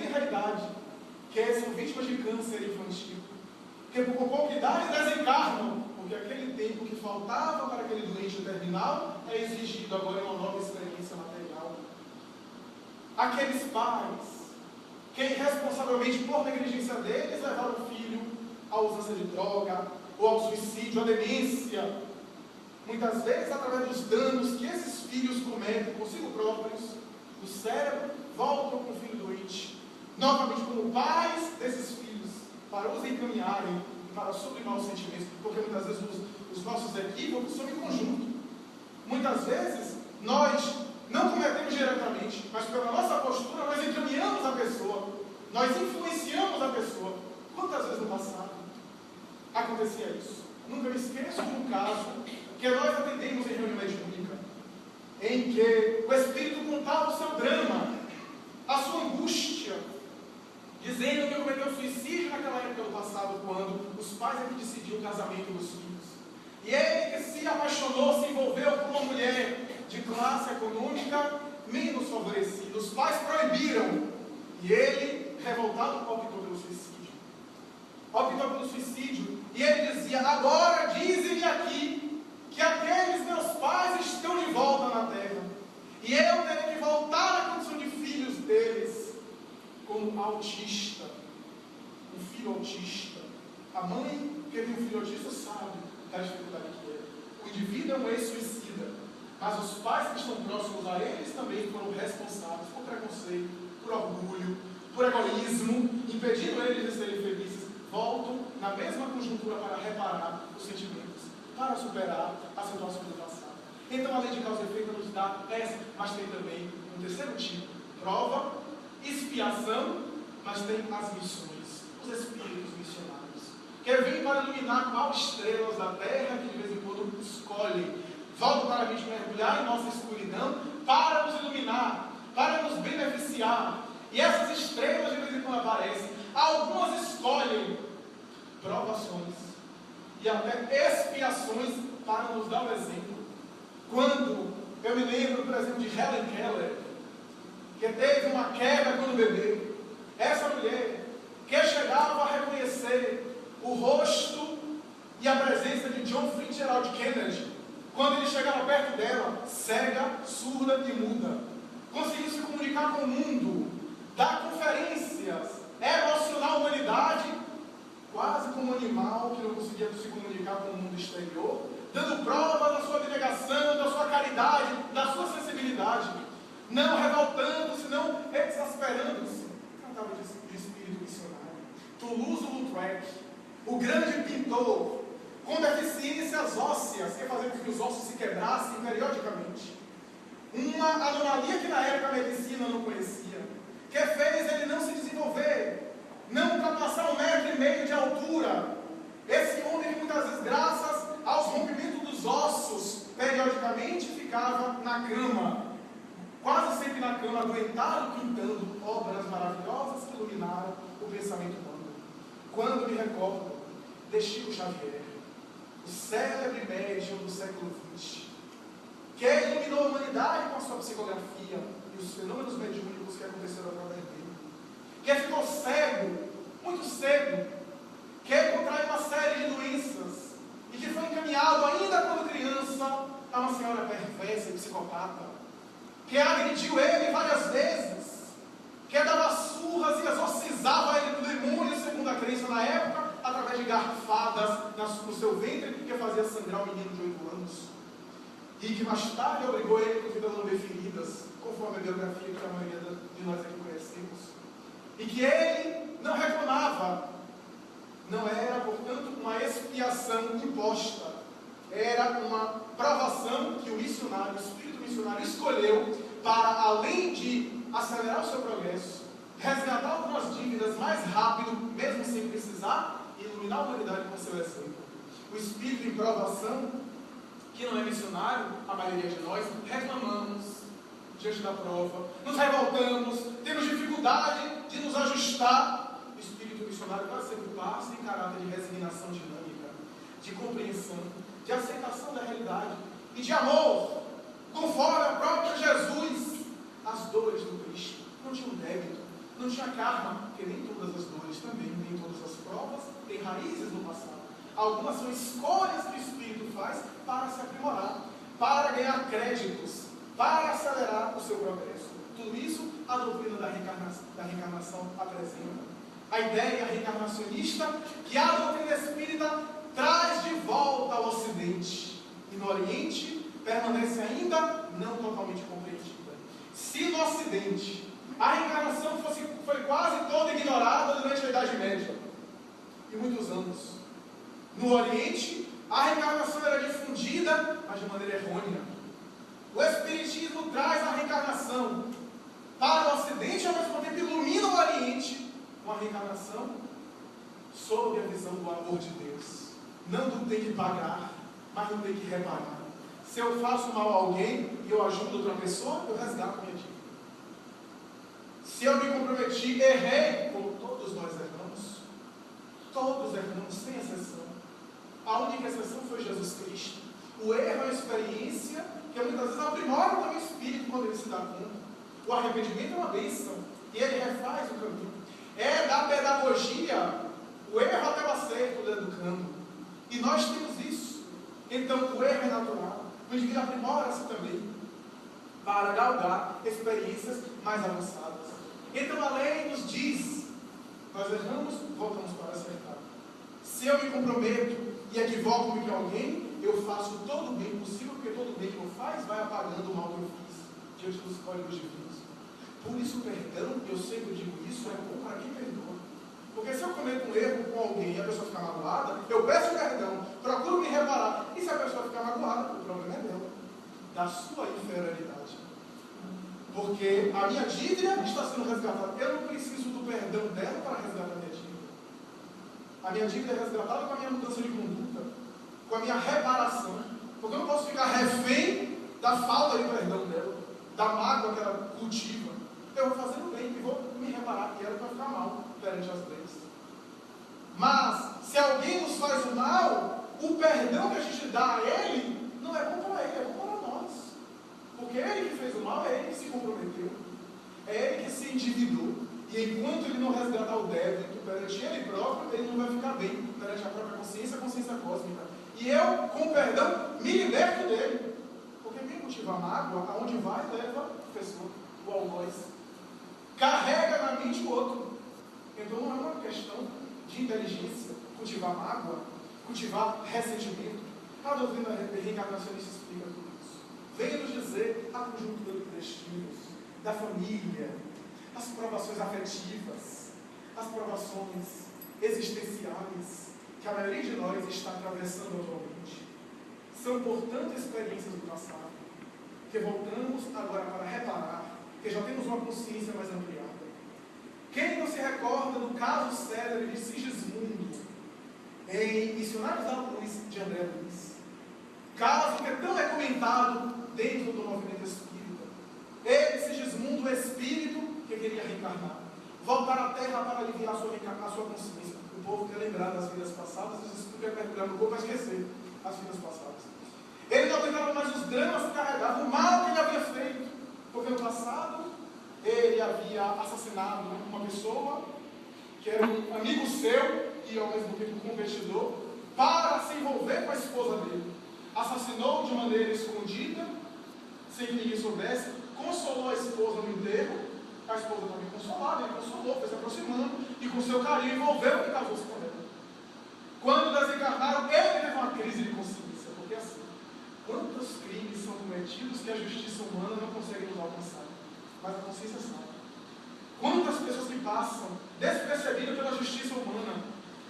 realidade, que são vítimas de câncer infantil, que por pouca idade desencarnam, porque aquele tempo que faltava para aquele doente terminal é exigido agora em uma nova experiência material. Aqueles pais que irresponsavelmente, por negligência deles, levaram o filho à usança de droga, ou ao suicídio, à demência, muitas vezes através dos danos que esses filhos cometem consigo próprios, no cérebro, voltam com o filho doente, novamente como pais desses filhos, para os encaminharem para sublimar os sentimentos, porque muitas vezes os nossos equívocos são em conjunto. Muitas vezes nós não cometemos diretamente, mas pela nossa postura nós encaminhamos a pessoa, nós influenciamos a pessoa. Quantas vezes no passado acontecia isso? Nunca me esqueço de um caso que nós atendemos em reunião mediúnica, em que o espírito contava o seu drama, a sua angústia, dizendo que cometeu suicídio naquela época do passado, quando os pais é que decidiam o casamento dos filhos. E ele que se apaixonou, se envolveu com uma mulher de classe econômica menos favorecida. Os pais proibiram. E ele, revoltado, optou pelo suicídio. Optou pelo suicídio. E ele dizia: agora dizem-me aqui que aqueles meus pais estão de volta na terra. E eu terei que voltar à condição de filhos deles, como autista. Um filho autista. A mãe que tem um filho autista sabe da dificuldade que é. O indivíduo é um ex-suicida, mas os pais que estão próximos a eles também foram responsáveis por preconceito, por orgulho, por egoísmo, impedindo eles de serem felizes. Voltam na mesma conjuntura para reparar os sentimentos, para superar a situação do passado. Então a lei de causa e efeito nos dá essa, mas tem também um terceiro tipo: prova, expiação, mas tem as missões, os espíritos missionários, que vêm para iluminar qual estrelas da terra que de vez em quando escolhem, voluntariamente mergulhar em nossa escuridão para nos iluminar, para nos beneficiar. E essas estrelas de vez em quando aparecem. Algumas escolhem provações e até expiações para nos dar um exemplo. Quando eu me lembro, por exemplo, de Helen Keller, que teve uma queda quando bebê. Essa mulher que chegava a reconhecer o rosto e a presença de John Fitzgerald Kennedy, quando ele chegava perto dela, cega, surda e muda, conseguiu se comunicar com o mundo, dar conferências, emocionar a humanidade, quase como um animal que não conseguia se comunicar com o mundo exterior, dando prova da sua abnegação, da sua caridade, da sua sensibilidade, não revoltando-se, não exasperando-se. Tratava de espírito missionário. Toulouse-Lautrec, o grande pintor, com deficiências ósseas, que fazia com que os ossos se quebrassem periodicamente. Uma anomalia que na época a medicina não conhecia, que fez ele não se desenvolver, não ultrapassar 1,5 metro de altura. Esse homem, muitas vezes, graças aos rompimentos dos ossos, periodicamente ficava na cama, quase sempre na cama, adoentado, pintando obras maravilhosas que iluminaram o pensamento humano. Quando me recordo de Chico Xavier, o célebre médium do século XX, que iluminou a humanidade com a sua psicografia e os fenômenos mediúnicos que aconteceram através dele, que ficou cego, muito cedo, que contraiu uma série de doenças e que foi encaminhado ainda quando criança a uma senhora perversa e psicopata, que agrediu ele várias vezes, que dava surras e exorcizava ele do demônio, segundo a crença na época, através de garfadas no seu ventre, que fazia sangrar o menino de 8 anos. E que mais tarde obrigou ele, inclusive, a lamber feridas, conforme a biografia que a maioria de nós aqui conhecemos. E que ele não reclamava. Não era, portanto, uma expiação imposta. Era uma provação que o missionário, o espírito missionário, escolheu para, além de acelerar o seu progresso, resgatar algumas dívidas mais rápido, mesmo sem precisar, e iluminar a humanidade com seu exemplo. O espírito em provação, que não é missionário, a maioria de nós, reclamamos diante da prova, nos revoltamos, temos dificuldade de nos ajustar. O espírito missionário quase sempre passa em caráter de resignação dinâmica, de compreensão, de aceitação da realidade e de amor, conforme o próprio Jesus. As dores do Cristo não tinham débito, Não tinha karma, porque nem todas as dores também, nem todas as provas têm raízes no passado. Algumas são escolhas que o Espírito faz para se aprimorar, para ganhar créditos, para acelerar o seu progresso. Tudo isso a doutrina da reencarnação apresenta. A ideia reencarnacionista que a doutrina espírita traz de volta ao Ocidente. E no Oriente permanece ainda não totalmente compreendida. Se no Ocidente a reencarnação foi quase toda ignorada durante a Idade Média e muitos anos, no Oriente a reencarnação era difundida, mas de maneira errônea. O Espiritismo traz a reencarnação para o Ocidente, ao mesmo tempo ilumina o Oriente com a reencarnação sob a visão do amor de Deus. Não do tem que pagar, mas do tem que reparar. Se eu faço mal a alguém e eu ajudo outra pessoa, eu resgato a minha dívida. Se eu me comprometi, errei, como todos nós erramos, sem exceção. A única exceção foi Jesus Cristo. O erro é uma experiência que muitas vezes aprimora também o espírito quando ele se dá conta. O arrependimento é uma bênção e ele refaz o caminho. É da pedagogia, o erro até o acerto do educando. E nós temos isso. Então o erro é natural. O indivíduo aprimora-se também para galgar experiências mais avançadas. Então a lei nos diz: nós erramos, voltamos para acertar. Se eu me comprometo e equivoco-me com alguém, eu faço todo o bem possível, porque todo o bem que eu faço vai apagando o mal que eu fiz diante dos códigos divinos. Por isso o perdão, eu sempre digo isso, é bom para quem perdoa. Porque se eu cometo um erro com alguém e a pessoa ficar magoada, eu peço perdão, procuro me reparar. E se a pessoa ficar magoada, o problema é dela, da sua inferioridade. Porque a minha dívida está sendo resgatada. Eu não preciso do perdão dela para resgatar a minha dívida. A minha dívida é resgatada com a minha mudança de conduta, com a minha reparação. Porque eu não posso ficar refém da falta de perdão dela, da mágoa que ela cultiva. Eu vou fazer o bem e vou me reparar que ela vai ficar mal perante as leis. Mas, se alguém nos faz o mal, o perdão que a gente dá a ele não é bom para ele, é bom para nós. Porque ele que fez o mal, é ele que se comprometeu, é ele que se endividou. E enquanto ele não resgatar o débito perante ele próprio, ele não vai ficar bem perante a própria consciência, a consciência cósmica. E eu, com o perdão, me liberto dele. Porque quem cultiva mágoa, aonde vai, leva a pessoa, o algoz. Carrega na mente o outro. Então não é uma questão de inteligência cultivar mágoa, cultivar ressentimento. A doutrina reencarnacionista explica tudo isso. Vem nos dizer a conjuntura dos destinos, da família, as provações afetivas, as provações existenciais que a maioria de nós está atravessando atualmente. São, portanto, experiências do passado, que voltamos agora para reparar, que já temos uma consciência mais ampliada. Quem não se recorda do caso célebre de Sigismundo, em Missionários da Luz, de André Luiz? Caso que é tão comentado dentro do movimento espírita. Ele, Sigismundo, o espírito que queria reencarnar, voltar à Terra para aliviar a sua consciência. O povo quer lembrar das vidas passadas, os espíritos querem mergulhar no corpo para esquecer as vidas passadas. Ele não aguentava mais os dramas que carregava, o mal que ele havia feito. Porque no passado, ele havia assassinado uma pessoa que era um amigo seu e ao mesmo tempo competidor, para se envolver com a esposa dele. Assassinou de maneira escondida, sem que ninguém soubesse, consolou a esposa no enterro, a esposa também consolada, ele consolou, foi se aproximando, e com seu carinho envolveu e casou-se com ela. Quando desencarnaram, ele teve uma crise de consciência, porque assim, quantos crimes são cometidos que a justiça humana não consegue nos alcançar? Mas a consciência sabe. Quantas pessoas que passam despercebidas pela justiça humana,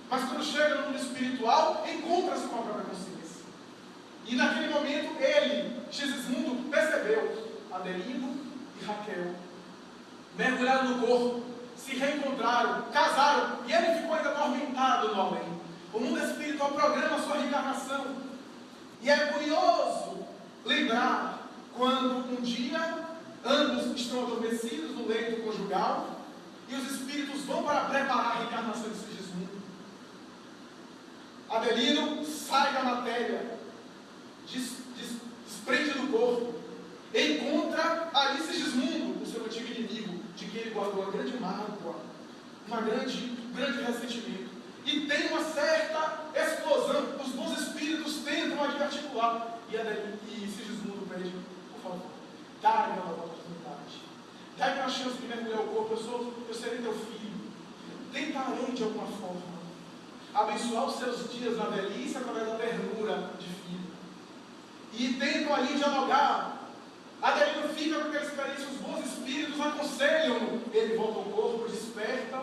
mas quando chega no mundo espiritual, encontra-se com a própria consciência. E naquele momento, ele, Sigismundo, percebeu Adelino e Raquel mergulharam no corpo, se reencontraram, casaram, e ele ficou ainda atormentado no além. O mundo espiritual programa a sua reencarnação. E é curioso lembrar quando um dia ambos estão adormecidos no leito conjugal e os espíritos vão para preparar a reencarnação de Sigismundo. Adelino sai da matéria, desprende do corpo, encontra ali Sigismundo, o seu antigo inimigo, de que ele ele guardou uma grande mágoa, um grande ressentimento. E tem uma certa explosão. Os bons espíritos tentam ali articular. E Sigismundo pede, por favor, dá-me uma oportunidade. Dá-me uma chance de mergulhar o corpo. Eu serei teu filho. Tentarei de alguma forma abençoar os seus dias na velhice através da ternura de filho. E tentam ali dialogar. Adelino fica com aquela experiência, os bons espíritos aconselham-no. Ele volta ao corpo, desperta.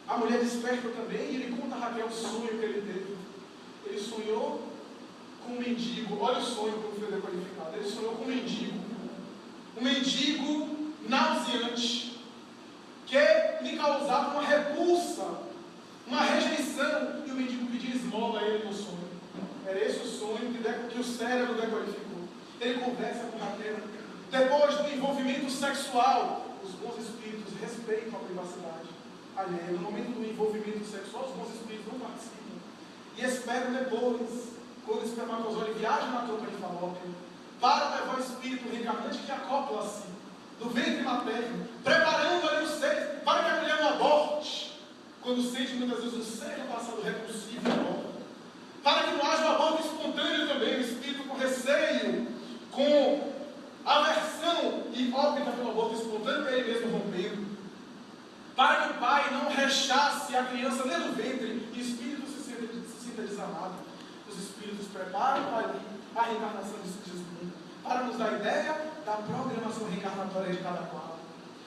A mulher desperta também e ele conta a Raquel o sonho que ele teve. Ele sonhou com um mendigo. Olha o sonho que foi decodificado. Ele sonhou com um mendigo. Um mendigo nauseante que lhe causava uma repulsa, uma rejeição. E o mendigo pedia esmola a ele no sonho. Era esse o sonho que o cérebro decodificou. Ele conversa com Raquel. Depois do envolvimento sexual, os bons espíritos respeitam a privacidade alheia. No momento do envolvimento sexual, os bons espíritos não participam. E esperam depois, quando o espermatozoide viaja na trompa de Falópio, para levar o espírito reencarnante que acopla-se do ventre materno, preparando ali os seios para que a mulher não aborte, quando sente muitas vezes o seio passado repulsivo e aborta. Para que não haja um aborto espontâneo também, o espírito com receio, com aversão e opta pelo aborto espontâneo, ele mesmo rompendo. Para que o pai não rechace a criança dentro do ventre e o espírito se sinta desamado. Os espíritos preparam ali a reencarnação de Sigismundo para nos dar ideia da programação reencarnatória de cada qual,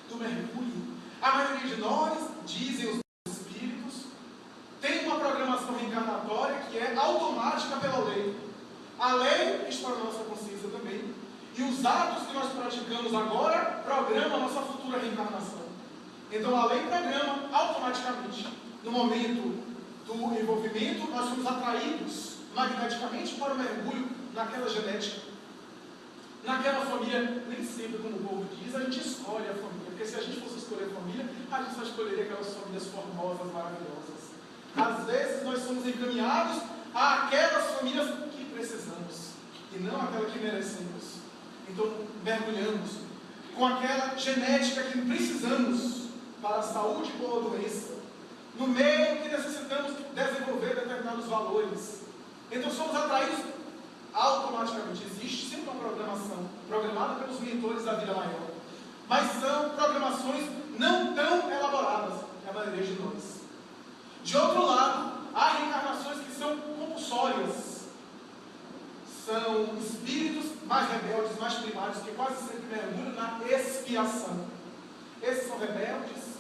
do mergulho. A maioria de nós, dizem os espíritos, tem uma programação reencarnatória que é automática pela lei. A lei está na nossa consciência também. E os atos que nós praticamos agora programam a nossa futura reencarnação. Então a lei programa automaticamente. No momento do envolvimento, nós somos atraídos magneticamente para o mergulho naquela genética. Naquela família, nem sempre, como o povo diz, a gente escolhe a família. Porque se a gente fosse escolher a família, a gente só escolheria aquelas famílias formosas, maravilhosas. Às vezes nós somos encaminhados àquelas famílias que precisamos e não aquela que merecemos. Então mergulhamos com aquela genética que precisamos para a saúde e boa doença, no meio que necessitamos desenvolver determinados valores. Então somos atraídos automaticamente. Existe sempre uma programação programada pelos mentores da vida maior, mas são programações não tão elaboradas, é a maioria de nós. De outro lado, há reencarnações que são compulsórias. São espíritos mais rebeldes, mais primários, que quase sempre mergulham na expiação. Esses são rebeldes,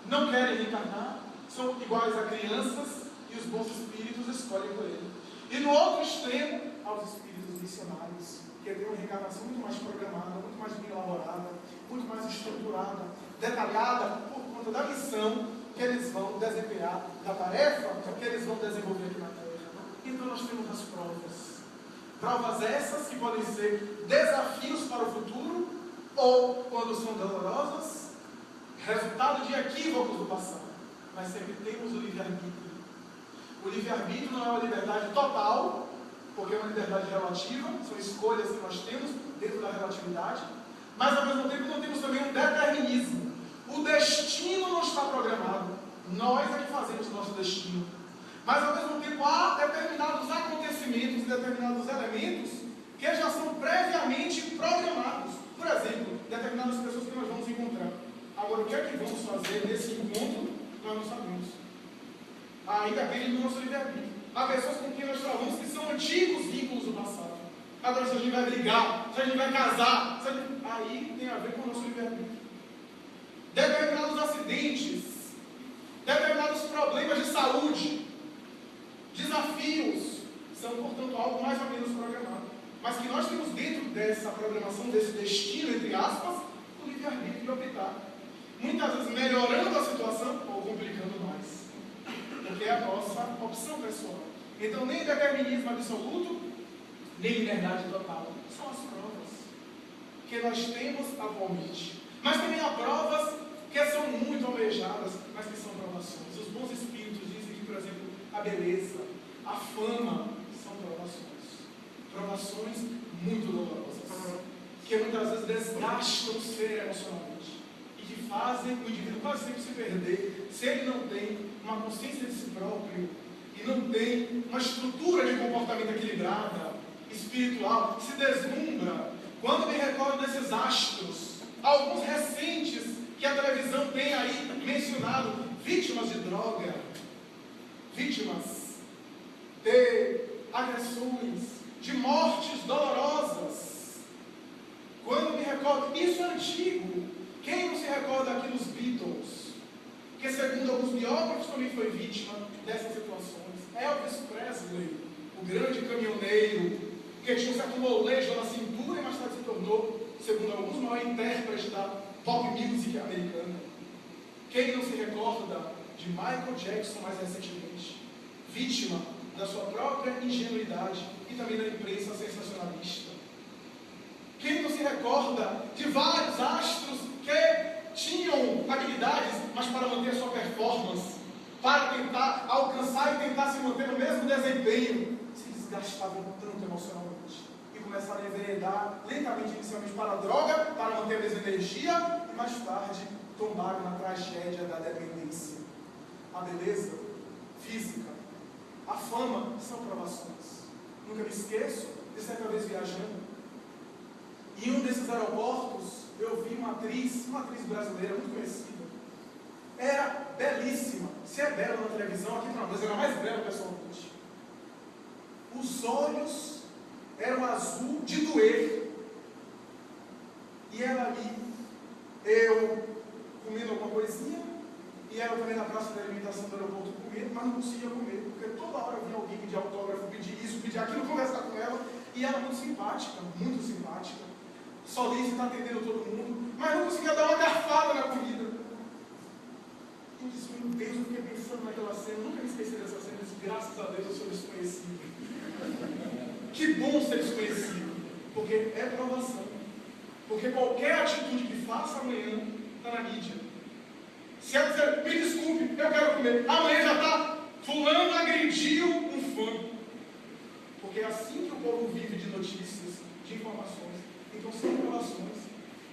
não querem reencarnar, são iguais a crianças, e os bons espíritos escolhem por ele. E no outro extremo, aos espíritos missionários, que têm uma reencarnação muito mais programada, muito mais bem elaborada, muito mais estruturada, detalhada, por conta da missão que eles vão desempenhar, da tarefa que eles vão desenvolver aqui na Terra. Então nós temos as provas. Provas essas que podem ser desafios para o futuro, ou, quando são dolorosas, resultado de equívocos do passado. Mas sempre temos o livre-arbítrio. O livre-arbítrio não é uma liberdade total, porque é uma liberdade relativa, são escolhas que nós temos dentro da relatividade, mas ao mesmo tempo não temos também um determinismo. O destino não está programado, nós é que fazemos o nosso destino. Mas ao mesmo tempo há determinados acontecimentos, determinados elementos que já são previamente programados. Por exemplo, determinadas pessoas que nós vamos encontrar. Agora, o que é que vamos fazer nesse encontro, nós não sabemos. Ainda depende do nosso livre-arbítrio. Há pessoas com quem nós falamos que são antigos vínculos do passado. Agora, se a gente vai brigar, se a gente vai casar, aí tem a ver com o nosso livre-arbítrio. Determinados acidentes, determinados problemas de saúde, desafios, são, portanto, algo mais ou menos programado. Mas que nós temos dentro dessa programação, desse destino, entre aspas, o livre-arbítrio de optar. Muitas vezes melhorando a situação ou complicando mais. Porque é a nossa opção pessoal. Então, nem determinismo absoluto, nem liberdade total. São as provas que nós temos atualmente. Mas também há provas que são muito almejadas, mas que são provações. Os bons espíritos dizem que, por exemplo, a beleza, a fama, são provações. Provações muito dolorosas. Que muitas vezes desgastam o ser emocionalmente. e que fazem o indivíduo quase sempre se perder, se ele não tem uma consciência de si próprio e não tem uma estrutura de comportamento equilibrada, espiritual, se deslumbra. Quando me recordo desses astros, alguns recentes que a televisão tem aí mencionado, vítimas de droga, vítimas de agressões, de mortes dolorosas. Quando me recordo, isso é antigo. Quem não se recorda aqui dos Beatles? Que segundo alguns biógrafos também foi vítima dessas situações. Elvis Presley, o grande caminhoneiro, que tinha um certo molejo na cintura e mais tarde se tornou, segundo alguns, o maior intérprete da pop music americana. Quem não se recorda de Michael Jackson mais recentemente, vítima da sua própria ingenuidade e também da imprensa sensacionalista? Quem não se recorda de vários astros que tinham habilidades, mas para manter a sua performance, para tentar alcançar e tentar se manter no mesmo desempenho, se desgastavam tanto emocionalmente e começaram a enveredar lentamente, inicialmente para a droga, para manter a mesma energia, e mais tarde tombaram na tragédia da dependência. A beleza física, a fama são provações. Nunca me esqueço de certa vez viajando. Em um desses aeroportos, eu vi uma atriz brasileira muito conhecida. Era belíssima. Se é bela na televisão, aqui para nós era mais bela pessoalmente. Os olhos eram azul de doer. E ela ali, eu comendo alguma coisinha, e ela também na praça de alimentação do aeroporto comendo, mas não conseguia comer, porque toda hora vinha alguém pedir autógrafo, pedir isso, pedir aquilo, conversar com ela, e ela muito simpática, solícita, atendendo todo mundo, mas não conseguia dar uma garfada na comida. Eu disse, meu Deus, eu fiquei pensando naquela cena, nunca me esqueci dessa cena, eu disse, graças a Deus eu sou desconhecido. Que bom ser desconhecido, porque é provação. Porque qualquer atitude que faça amanhã está na mídia. Se ela dizer, me desculpe, eu quero comer, amanhã já está, fulano agrediu um fã. Porque é assim que o povo vive de notícias, de informações. Então são provações.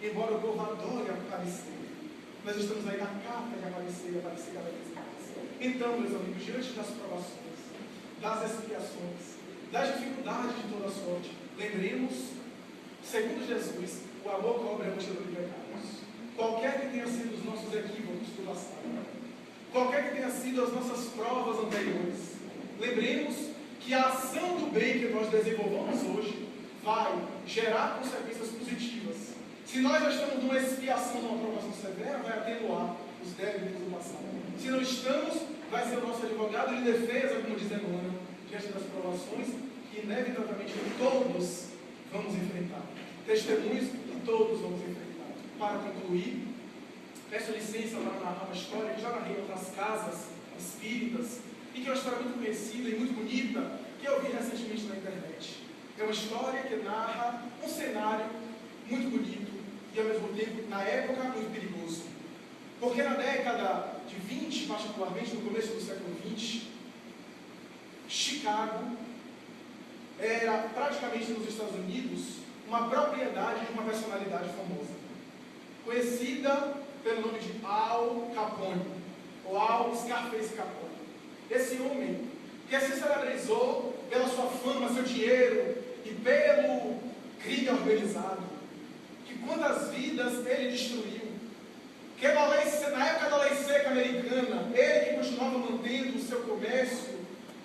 Embora o povo adore aparecer, nós estamos aí na carta de aparecer cada vez mais. Então, meus amigos, diante das provações, das expiações, das dificuldades de toda sorte, lembremos, segundo Jesus, o amor cobre a multidão de pecados. Qualquer que tenha sido os nossos equívocos do passado, qualquer que tenha sido as nossas provas anteriores, lembremos que a ação do bem que nós desenvolvamos hoje vai gerar consequências positivas. Se nós já estamos numa expiação, numa provação severa, vai atenuar os débitos do passado. Se não estamos, vai ser o nosso advogado de defesa, como diz Emmanuel, diante das provações que inevitavelmente todos vamos enfrentar. Testemunhos que todos vamos enfrentar. Para concluir, peço licença para narrar uma história que já narrei em outras casas espíritas e que é uma história muito conhecida e muito bonita que eu vi recentemente na internet. É uma história que narra um cenário muito bonito e ao mesmo tempo, na época, muito perigoso. Porque na década de 20, particularmente no começo do século 20, Chicago era praticamente nos Estados Unidos uma propriedade de uma personalidade famosa, conhecida pelo nome de Al Capone, ou Al Scarface Capone. Esse homem que se celebrizou pela sua fama, seu dinheiro e pelo crime organizado, que quantas vidas ele destruiu, que na época da lei seca americana, ele que continuava mantendo o seu comércio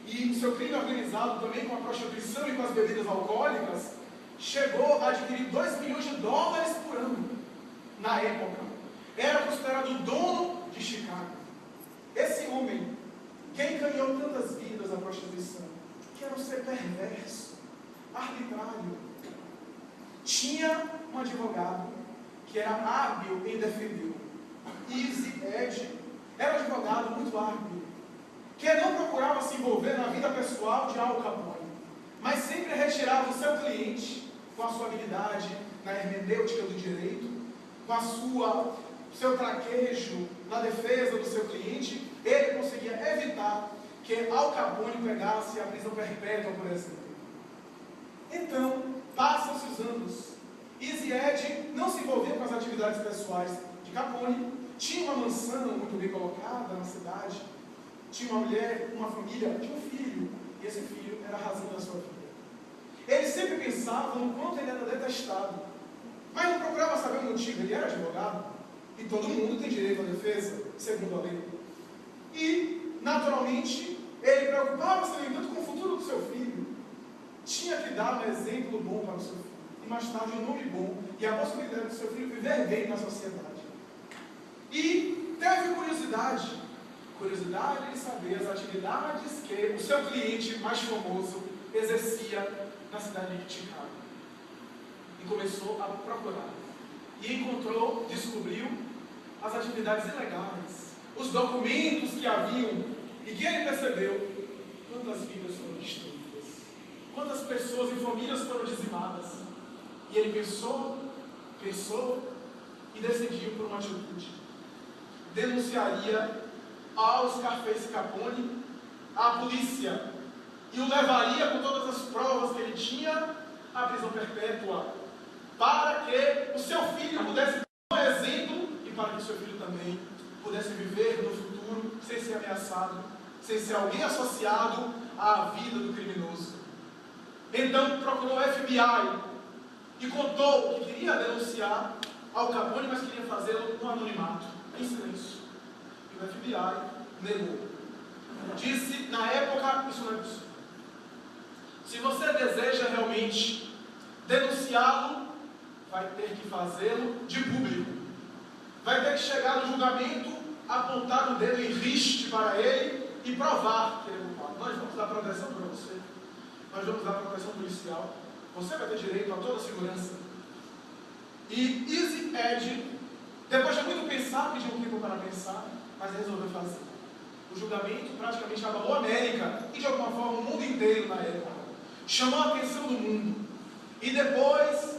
e o seu crime organizado também com a prostituição e com as bebidas alcoólicas, chegou a adquirir $2 milhões por ano. Na época, era considerado o dono de Chicago. Esse homem, que encaminhou tantas vidas à prostituição, que era um ser perverso, arbitrário, tinha um advogado que era hábil em defendê-lo. Easy Ed era um advogado muito hábil, que não procurava se envolver na vida pessoal de Al Capone, mas sempre retirava o seu cliente com a sua habilidade na hermenêutica do direito, com o seu traquejo na defesa do seu cliente. Ele conseguia evitar que Al Capone pegasse a prisão perpétua, por exemplo. Então, passam-se os anos. Easy Ed não se envolvia com as atividades pessoais de Capone tinha uma mansão muito bem colocada na cidade, tinha uma mulher, uma família, tinha um filho, e esse filho era a razão da sua vida. Ele sempre pensava no quanto ele era detestado, mas não procurava saber o motivo. Ele era advogado, e todo mundo tem direito à defesa, segundo a lei. E, naturalmente, ele preocupava-se, no entanto, com o futuro do seu filho. Tinha que dar um exemplo bom para o seu filho, e mais tarde um nome bom, e a possibilidade do seu filho viver bem na sociedade. E teve curiosidade de saber as atividades que o seu cliente mais famoso exercia na cidade de Chicago. E começou a procurar. E encontrou, descobriu as atividades ilegais, os documentos que haviam, e que ele percebeu quantas vidas foram destruídas, quantas pessoas e famílias foram dizimadas. E ele pensou e decidiu por uma atitude. Denunciaria ao Scarface Capone à polícia e o levaria com todas as provas que ele tinha à prisão perpétua, para que o seu filho pudesse dar um exemplo e para que o seu filho também pudesse viver no futuro sem ser ameaçado, sem ser alguém associado à vida do criminoso. Então procurou o FBI e contou que queria denunciar ao Capone, mas queria fazê-lo no anonimato, em silêncio. E o FBI negou. Disse, na época, isso não é possível. Se você deseja realmente denunciá-lo, vai ter que fazê-lo de público. Vai ter que chegar no julgamento, apontar o dedo em riste para ele e provar que ele é culpado. Nós vamos dar proteção para você. Nós vamos dar proteção policial. Você vai ter direito a toda a segurança. E Easy Ed, depois de muito pensar, pediu um tempo para pensar, mas resolveu fazer. O julgamento praticamente abalou a América e de alguma forma o mundo inteiro na época. Chamou a atenção do mundo. E depois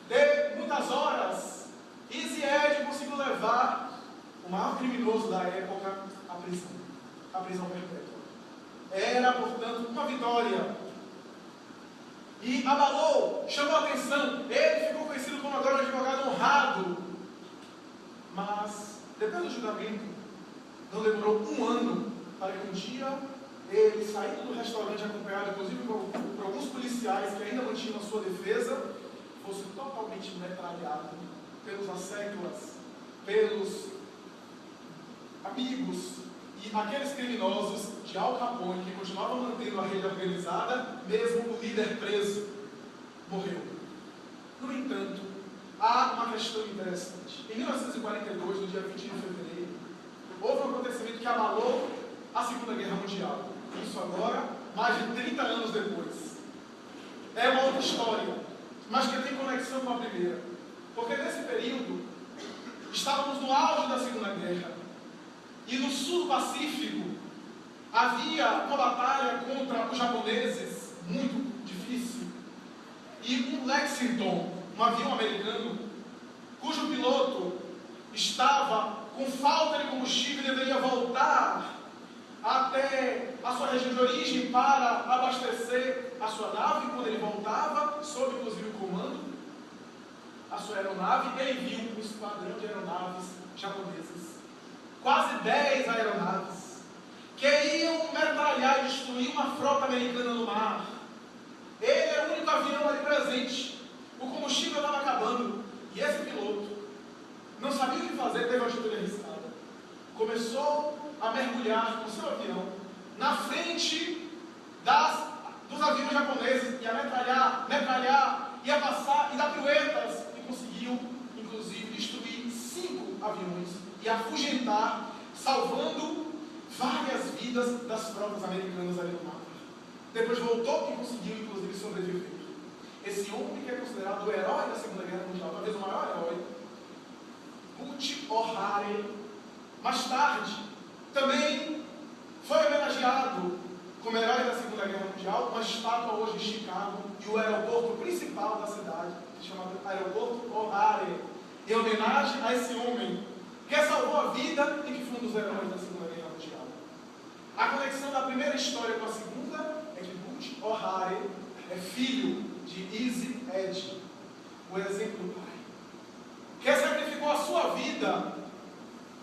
de muitas horas, Easy Ed conseguiu levar o maior criminoso da época à prisão perpétua. Era, portanto, uma vitória. E abalou, chamou a atenção. Ele ficou conhecido como agora um advogado honrado. Mas, depois do julgamento, não demorou um ano para que um dia ele, saindo do restaurante, acompanhado inclusive por alguns policiais que ainda mantinham a sua defesa, fosse totalmente metralhado pelos asseclas, pelos amigos e aqueles criminosos de Al Capone que continuavam mantendo a rede organizada, mesmo o líder preso morreu. No entanto, há uma questão interessante. Em 1942, no dia 20 de fevereiro, houve um acontecimento que abalou a Segunda Guerra Mundial. Isso agora, mais de 30 anos depois. É uma outra história, mas que tem conexão com a primeira. Porque nesse período, estávamos no auge da Segunda Guerra. E no sul do Pacífico, havia uma batalha contra os japoneses, muito difícil. E um Lexington, um avião americano, cujo piloto estava com falta de combustível e deveria voltar até a sua região de origem para abastecer a sua nave. Quando ele voltava, sob inclusive o comando, a sua aeronave, ele viu um esquadrão de aeronaves japonesas. Quase 10 aeronaves que iam metralhar e destruir uma frota americana no mar. Ele era o único avião ali presente. O combustível estava acabando. E esse piloto não sabia o que fazer, teve uma atitude arriscada. Começou a mergulhar com seu avião na frente dos aviões japoneses e a metralhar, e a passar e dar piruetas, e conseguiu, inclusive, destruir 5 aviões e afugentar, salvando várias vidas das frotas americanas ali no mar. Depois voltou e conseguiu, inclusive, sobreviver. Esse homem que é considerado o herói da Segunda Guerra Mundial, talvez o maior herói, Butch O'Hare, mais tarde, também foi homenageado como herói da Segunda Guerra Mundial, uma estátua hoje em Chicago, e o aeroporto principal da cidade, chamado Aeroporto O'Hare, em homenagem a esse homem que salvou a vida e que foi um dos heróis da Segunda Guerra Mundial. A conexão da primeira história com a segunda é que Butch O'Hare é filho de Easy Ed, o exemplo do pai, que sacrificou a sua vida vida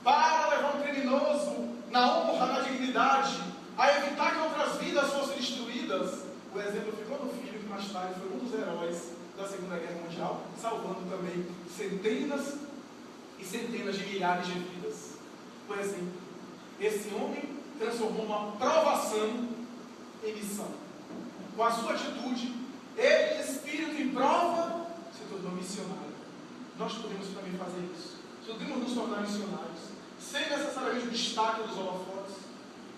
para levar um criminoso na honra, na dignidade, a evitar que outras vidas fossem destruídas. O exemplo ficou no filho, que mais tarde foi um dos heróis da Segunda Guerra Mundial, salvando também centenas e centenas de milhares de vidas. Por exemplo, esse homem transformou uma provação em missão. Com a sua atitude, ele, espírito em prova, se tornou missionário. Nós podemos também fazer isso. Podemos nos tornar missionários, sem necessariamente o destaque dos holofotes,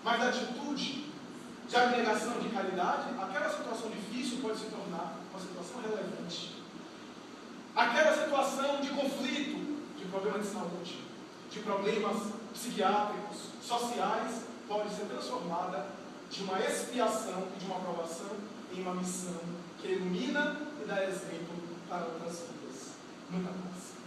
mas a atitude de abnegação, de caridade. Aquela situação difícil pode se tornar uma situação relevante. Aquela situação de conflito, de problema de saúde, de problemas psiquiátricos, sociais, pode ser transformada de uma expiação e de uma aprovação em uma missão que ilumina e dá exemplo para outras vidas. Muita paz.